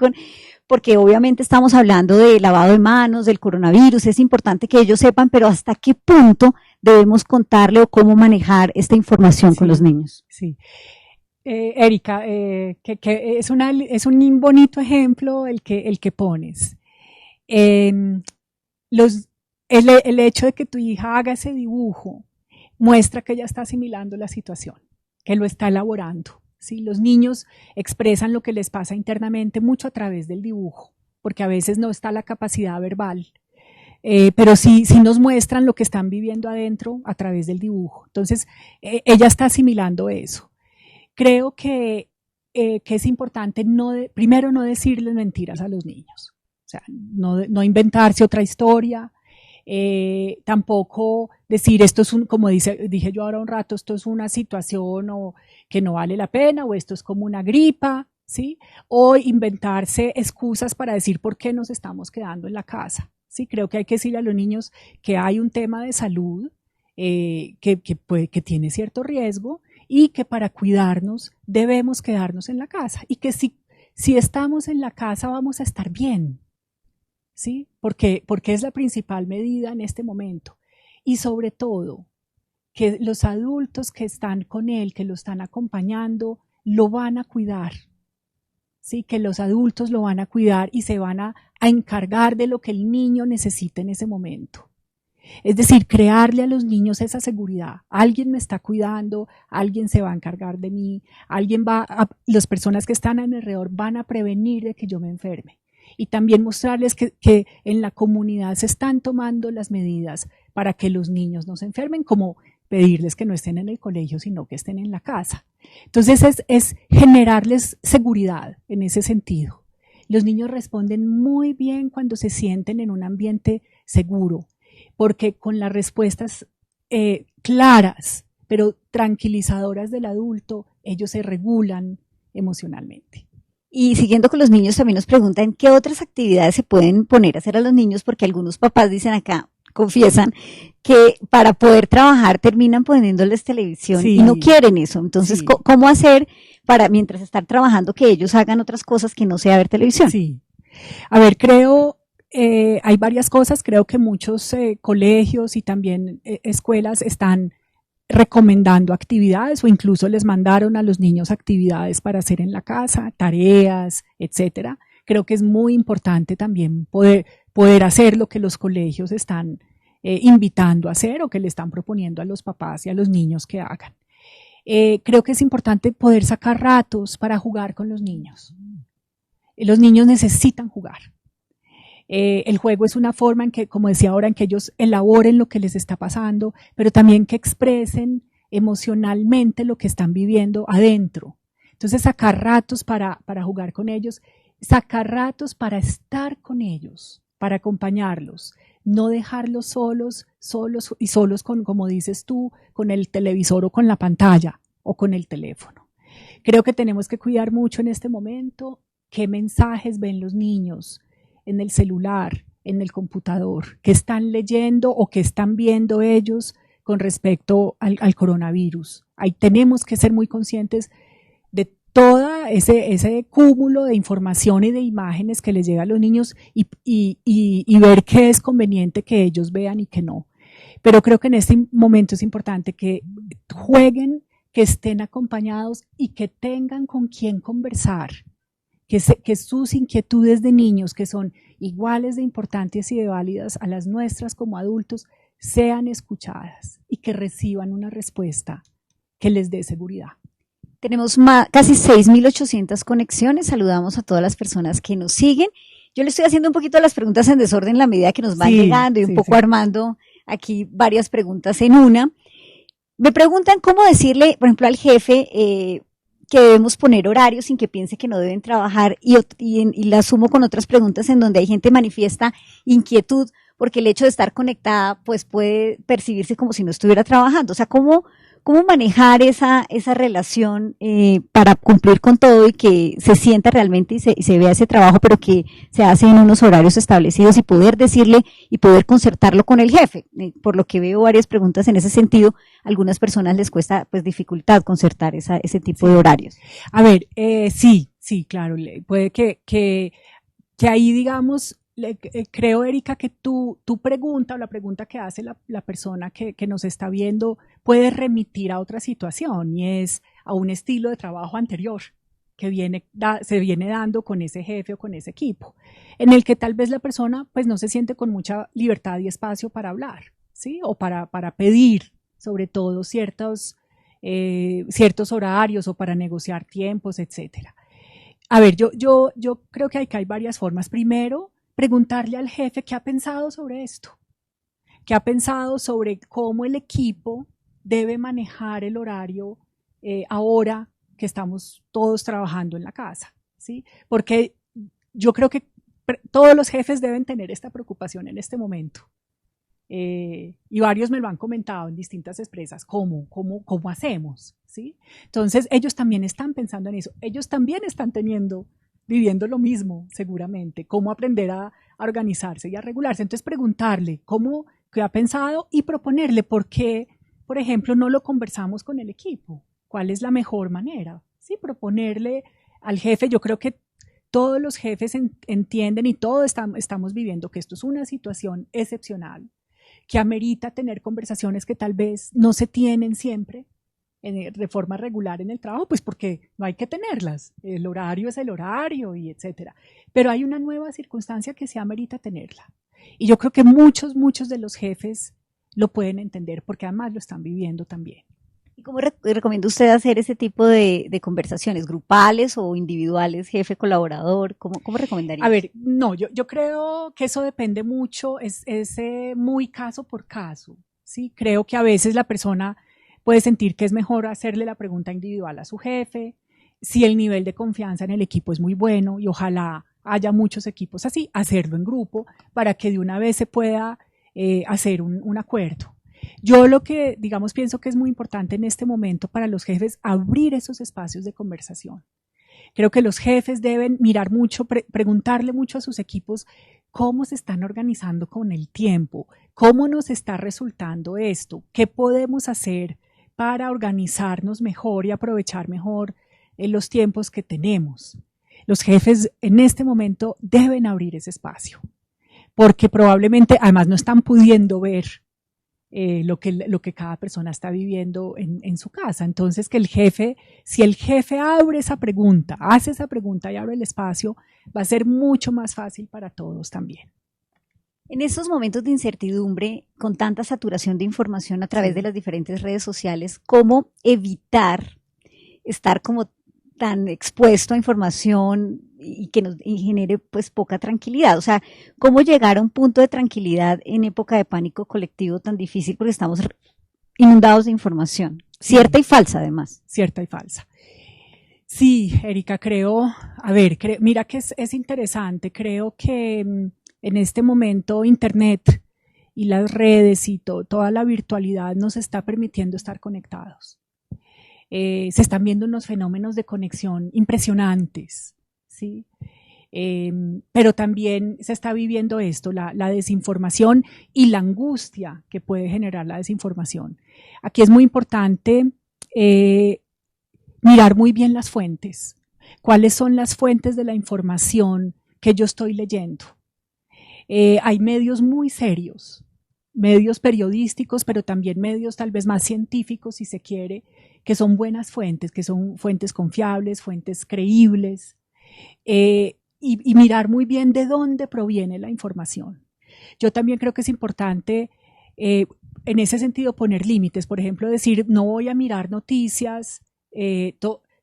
S1: porque obviamente estamos hablando de lavado de manos, del coronavirus, es importante que ellos sepan, pero ¿hasta qué punto debemos contarle o cómo manejar esta información con los niños?
S2: Sí. Erika, que es un bonito ejemplo el que pones. El hecho de que tu hija haga ese dibujo muestra que ella está asimilando la situación, que lo está elaborando. ¿Sí? Los niños expresan lo que les pasa internamente mucho a través del dibujo, porque a veces no está la capacidad verbal. Pero sí nos muestran lo que están viviendo adentro a través del dibujo. Entonces, ella está asimilando eso. Creo que es importante primero no decirles mentiras a los niños, o sea, no inventarse otra historia, tampoco decir esto es como dije yo ahora un rato, esto es una situación que no vale la pena o esto es como una gripa, ¿sí? O inventarse excusas para decir por qué nos estamos quedando en la casa, ¿sí? Creo que hay que decirle a los niños que hay un tema de salud que tiene cierto riesgo y que para cuidarnos debemos quedarnos en la casa y que si estamos en la casa vamos a estar bien, ¿sí? Porque es la principal medida en este momento. Y sobre todo, que los adultos que están con él, que lo están acompañando, lo van a cuidar, ¿sí? Que los adultos lo van a cuidar y se van a encargar de lo que el niño necesita en ese momento. Es decir, crearle a los niños esa seguridad. Alguien me está cuidando, alguien se va a encargar de mí, las personas que están a mi alrededor van a prevenir de que yo me enferme. Y también mostrarles que en la comunidad se están tomando las medidas para que los niños no se enfermen, como pedirles que no estén en el colegio, sino que estén en la casa. Entonces es generarles seguridad en ese sentido. Los niños responden muy bien cuando se sienten en un ambiente seguro, porque con las respuestas claras, pero tranquilizadoras del adulto, ellos se regulan emocionalmente.
S1: Y siguiendo con los niños, también nos preguntan qué otras actividades se pueden poner a hacer a los niños, porque algunos papás dicen acá, confiesan, que para poder trabajar terminan poniéndoles televisión y no quieren eso. Entonces, ¿cómo hacer para, mientras estar trabajando, que ellos hagan otras cosas que no sea ver televisión?
S2: Sí. A ver, hay varias cosas, creo que muchos colegios y también escuelas están recomendando actividades o incluso les mandaron a los niños actividades para hacer en la casa, tareas, etcétera. Creo que es muy importante también poder hacer lo que los colegios están invitando a hacer o que le están proponiendo a los papás y a los niños que hagan. Creo que es importante poder sacar ratos para jugar con los niños. Los niños necesitan jugar. El juego es una forma en que, como decía ahora, en que ellos elaboren lo que les está pasando, pero también que expresen emocionalmente lo que están viviendo adentro. Entonces, sacar ratos para jugar con ellos, sacar ratos para estar con ellos, para acompañarlos, no dejarlos solos como dices tú, con el televisor o con la pantalla o con el teléfono. Creo que tenemos que cuidar mucho en este momento qué mensajes ven los niños en el celular, en el computador, que están leyendo o que están viendo ellos con respecto al coronavirus. Ahí tenemos que ser muy conscientes de todo ese cúmulo de información y de imágenes que les llega a los niños y ver qué es conveniente que ellos vean y qué no. Pero creo que en este momento es importante que jueguen, que estén acompañados y que tengan con quién conversar. Que sus inquietudes de niños, que son iguales de importantes y de válidas a las nuestras como adultos, sean escuchadas y que reciban una respuesta que les dé seguridad.
S1: Tenemos casi 6.800 conexiones. Saludamos a todas las personas que nos siguen. Yo le estoy haciendo un poquito las preguntas en desorden en la medida que nos van llegando y un poco armando aquí varias preguntas en una. Me preguntan cómo decirle, por ejemplo, al jefe, que debemos poner horarios sin que piense que no deben trabajar y la sumo con otras preguntas en donde hay gente manifiesta inquietud porque el hecho de estar conectada pues puede percibirse como si no estuviera trabajando. O sea, ¿cómo manejar esa relación para cumplir con todo y que se sienta realmente y se vea ese trabajo, pero que se hace en unos horarios establecidos y poder decirle y poder concertarlo con el jefe? Por lo que veo varias preguntas en ese sentido, a algunas personas les cuesta pues dificultad concertar ese tipo de horarios.
S2: A ver, sí, claro, puede que ahí digamos, creo, Erika, que tu pregunta o la pregunta que hace la persona que nos está viendo puede remitir a otra situación y es a un estilo de trabajo anterior que se viene dando con ese jefe o con ese equipo, en el que tal vez la persona pues no se siente con mucha libertad y espacio para hablar, ¿sí? O para pedir sobre todo ciertos horarios o para negociar tiempos, etcétera. A ver, yo creo que hay varias formas. Primero, preguntarle al jefe qué ha pensado sobre esto, qué ha pensado sobre cómo el equipo debe manejar el horario ahora que estamos todos trabajando en la casa, ¿sí? Porque yo creo que todos los jefes deben tener esta preocupación en este momento. Y varios me lo han comentado en distintas empresas, ¿cómo hacemos? ¿Sí? Entonces ellos también están pensando en eso, ellos también están viviendo lo mismo seguramente, cómo aprender a organizarse y a regularse. Entonces preguntarle qué ha pensado y proponerle por qué, por ejemplo, no lo conversamos con el equipo, cuál es la mejor manera, ¿sí? Proponerle al jefe. Yo creo que todos los jefes entienden y todos estamos viviendo que esto es una situación excepcional, que amerita tener conversaciones que tal vez no se tienen siempre de forma regular en el trabajo, pues porque no hay que tenerlas. El horario es el horario y etcétera. Pero hay una nueva circunstancia que se amerita tenerla. Y yo creo que muchos de los jefes lo pueden entender porque además lo están viviendo también.
S1: ¿Y cómo recomienda usted hacer ese tipo de conversaciones, grupales o individuales, jefe, colaborador? ¿Cómo recomendaría?
S2: A ver, no, yo creo que eso depende mucho, es muy caso por caso, ¿sí? Creo que a veces la persona puede sentir que es mejor hacerle la pregunta individual a su jefe, si el nivel de confianza en el equipo es muy bueno y ojalá haya muchos equipos así, hacerlo en grupo para que de una vez se pueda hacer un acuerdo. Yo lo que, digamos, pienso que es muy importante en este momento para los jefes abrir esos espacios de conversación. Creo que los jefes deben mirar mucho, preguntarle mucho a sus equipos cómo se están organizando con el tiempo, cómo nos está resultando esto, qué podemos hacer para organizarnos mejor y aprovechar mejor los tiempos que tenemos. Los jefes en este momento deben abrir ese espacio, porque probablemente además no están pudiendo ver lo que cada persona está viviendo en su casa. Entonces, si el jefe abre esa pregunta, hace esa pregunta y abre el espacio, va a ser mucho más fácil para todos también.
S1: En estos momentos de incertidumbre, con tanta saturación de información a través de las diferentes redes sociales, ¿cómo evitar estar como tan expuesto a información y que nos genere pues poca tranquilidad? O sea, ¿cómo llegar a un punto de tranquilidad en época de pánico colectivo tan difícil porque estamos inundados de información, cierta y falsa además?
S2: Cierta y falsa. Sí, Erika, mira que es interesante, creo que en este momento Internet y las redes y toda la virtualidad nos está permitiendo estar conectados. Se están viendo unos fenómenos de conexión impresionantes, ¿sí? Pero también se está viviendo esto, la desinformación y la angustia que puede generar la desinformación. Aquí es muy importante mirar muy bien las fuentes. ¿Cuáles son las fuentes de la información que yo estoy leyendo? Hay medios muy serios, medios periodísticos, pero también medios tal vez más científicos, si se quiere, que son buenas fuentes, que son fuentes confiables, fuentes creíbles, y mirar muy bien de dónde proviene la información. Yo también creo que es importante en ese sentido poner límites, por ejemplo, decir no voy a mirar noticias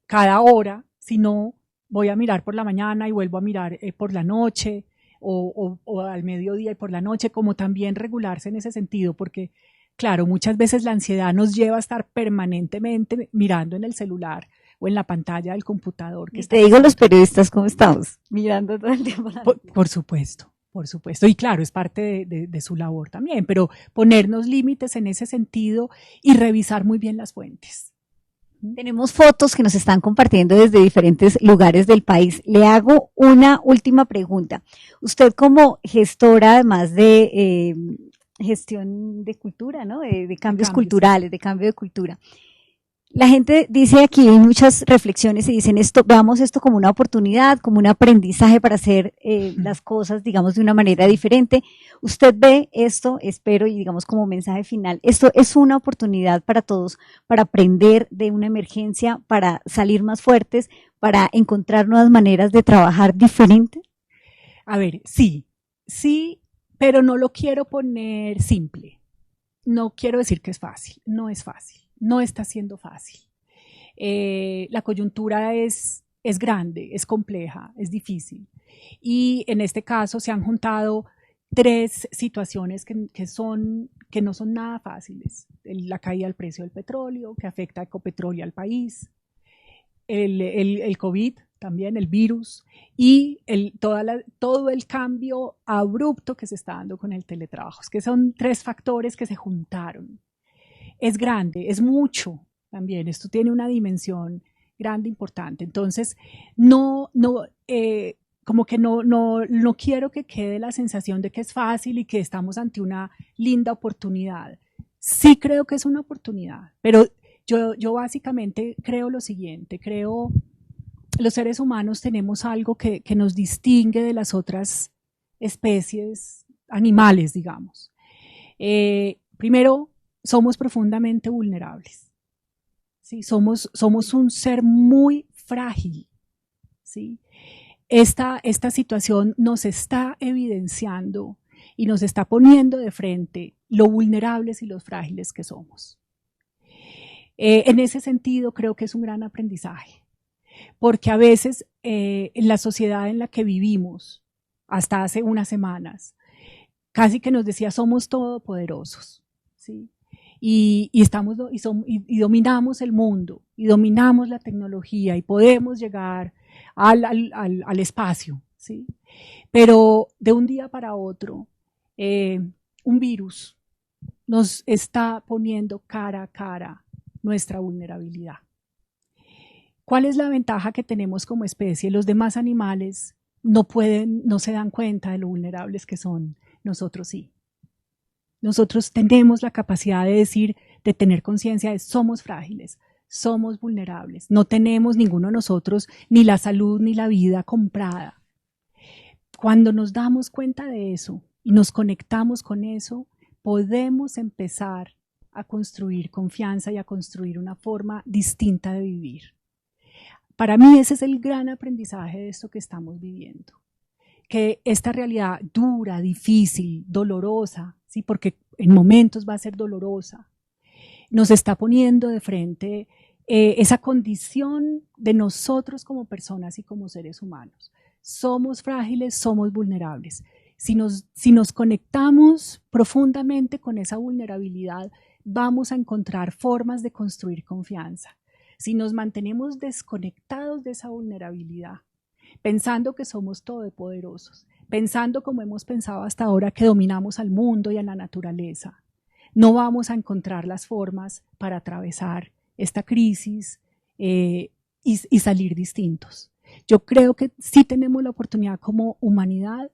S2: cada hora, sino voy a mirar por la mañana y vuelvo a mirar por la noche, o al mediodía y por la noche, como también regularse en ese sentido, porque claro, muchas veces la ansiedad nos lleva a estar permanentemente mirando en el celular o en la pantalla del computador.
S1: Que te digo los periodistas cómo estamos, mirando todo el tiempo.
S2: Por supuesto. Por supuesto, y claro, es parte de su labor también, pero ponernos límites en ese sentido y revisar muy bien las fuentes.
S1: Tenemos fotos que nos están compartiendo desde diferentes lugares del país. Le hago una última pregunta. Usted como gestora, además de gestión de cultura, ¿no? De cambios culturales, de cambio de cultura. La gente dice aquí, hay muchas reflexiones y dicen esto, veamos esto como una oportunidad, como un aprendizaje para hacer las cosas, digamos, de una manera diferente. Usted ve esto, espero, y digamos como mensaje final, esto es una oportunidad para todos, para aprender de una emergencia, para salir más fuertes, para encontrar nuevas maneras de trabajar diferente.
S2: A ver, sí, pero no lo quiero poner simple. No quiero decir que es fácil, no es fácil. No está siendo fácil. La coyuntura es grande, es compleja, es difícil. Y en este caso se han juntado tres situaciones que no son nada fáciles. La caída del precio del petróleo, que afecta a Ecopetrol y al país. El COVID también, el virus. Y todo el cambio abrupto que se está dando con el teletrabajo. Es que son tres factores que se juntaron. Es grande, es mucho también, esto tiene una dimensión grande, importante. Entonces, como que no quiero que quede la sensación de que es fácil y que estamos ante una linda oportunidad. Sí creo que es una oportunidad, pero yo básicamente creo lo siguiente, creo los seres humanos tenemos algo que nos distingue de las otras especies animales, digamos. Primero, somos profundamente vulnerables. ¿Sí? Somos un ser muy frágil. ¿Sí? Esta situación nos está evidenciando y nos está poniendo de frente lo vulnerables y los frágiles que somos. En ese sentido, creo que es un gran aprendizaje, porque a veces en la sociedad en la que vivimos, hasta hace unas semanas, casi que nos decía somos todopoderosos. ¿Sí? Y dominamos el mundo y dominamos la tecnología y podemos llegar al espacio, ¿sí? Pero de un día para otro, un virus nos está poniendo cara a cara nuestra vulnerabilidad. ¿Cuál es la ventaja que tenemos como especie? Los demás animales no se dan cuenta de lo vulnerables que son, nosotros sí. Nosotros tenemos la capacidad de tener conciencia de somos frágiles, somos vulnerables, no tenemos ninguno de nosotros ni la salud ni la vida comprada. Cuando nos damos cuenta de eso y nos conectamos con eso, podemos empezar a construir confianza y a construir una forma distinta de vivir. Para mí ese es el gran aprendizaje de esto que estamos viviendo. Que esta realidad dura, difícil, dolorosa, ¿sí? Porque en momentos va a ser dolorosa, nos está poniendo de frente esa condición de nosotros como personas y como seres humanos. Somos frágiles, somos vulnerables. Si nos conectamos profundamente con esa vulnerabilidad, vamos a encontrar formas de construir confianza. Si nos mantenemos desconectados de esa vulnerabilidad, pensando que somos todopoderosos, pensando como hemos pensado hasta ahora que dominamos al mundo y a la naturaleza, no vamos a encontrar las formas para atravesar esta crisis y salir distintos. Yo creo que sí tenemos la oportunidad como humanidad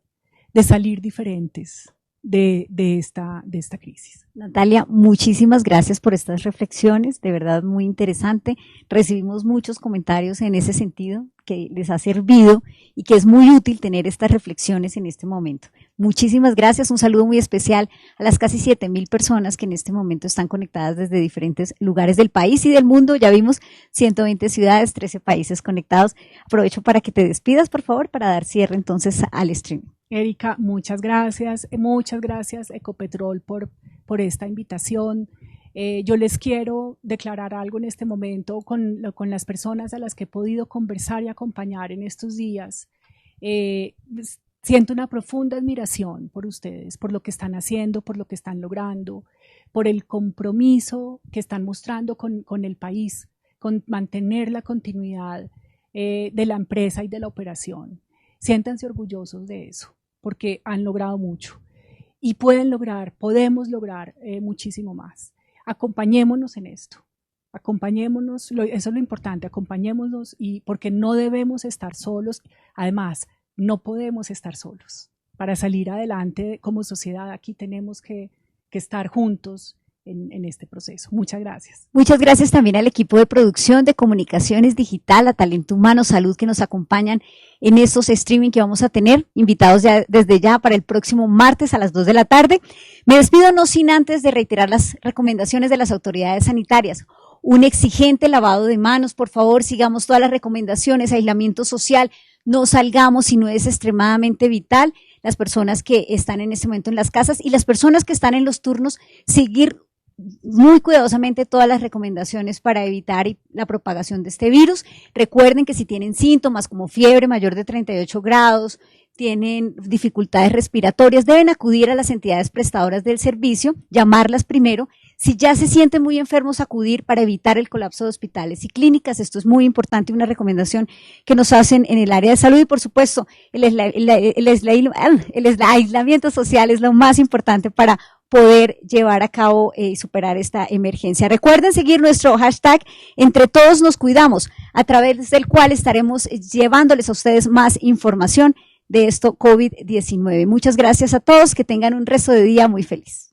S2: de salir diferentes de esta crisis.
S1: Natalia, muchísimas gracias por estas reflexiones, de verdad muy interesante. Recibimos muchos comentarios en ese sentido que les ha servido y que es muy útil tener estas reflexiones en este momento. Muchísimas gracias, un saludo muy especial a las casi 7,000 personas que en este momento están conectadas desde diferentes lugares del país y del mundo. Ya vimos 120 ciudades, 13 países conectados. Aprovecho para que te despidas, por favor, para dar cierre entonces al streaming.
S2: Erika, muchas gracias Ecopetrol por esta invitación. Yo les quiero declarar algo en este momento con las personas a las que he podido conversar y acompañar en estos días. Siento una profunda admiración por ustedes, por lo que están haciendo, por lo que están logrando, por el compromiso que están mostrando con el país, con mantener la continuidad de la empresa y de la operación. Siéntanse orgullosos de eso, porque han logrado mucho y podemos lograr muchísimo más. Acompañémonos en esto, acompañémonos, eso es lo importante, acompañémonos, y porque no debemos estar solos, además no podemos estar solos. Para salir adelante como sociedad aquí tenemos que estar juntos en este proceso. Muchas gracias.
S1: Muchas gracias también al equipo de producción de comunicaciones digital, a Talento Humano, Salud, que nos acompañan en estos streaming que vamos a tener, invitados ya, desde ya para el próximo martes a las 2 de la tarde. Me despido no sin antes de reiterar las recomendaciones de las autoridades sanitarias. Un exigente lavado de manos, por favor, sigamos todas las recomendaciones, aislamiento social, no salgamos si no es extremadamente vital. Las personas que están en este momento en las casas y las personas que están en los turnos, seguir muy cuidadosamente todas las recomendaciones para evitar la propagación de este virus. Recuerden que si tienen síntomas como fiebre mayor de 38 grados, tienen dificultades respiratorias, deben acudir a las entidades prestadoras del servicio, llamarlas primero. Si ya se sienten muy enfermos, acudir para evitar el colapso de hospitales y clínicas. Esto es muy importante, una recomendación que nos hacen en el área de salud y, por supuesto, el aislamiento social es lo más importante para poder llevar a cabo y superar esta emergencia. Recuerden seguir nuestro hashtag Entre Todos Nos Cuidamos, a través del cual estaremos llevándoles a ustedes más información de esto COVID-19. Muchas gracias a todos, que tengan un resto de día muy feliz.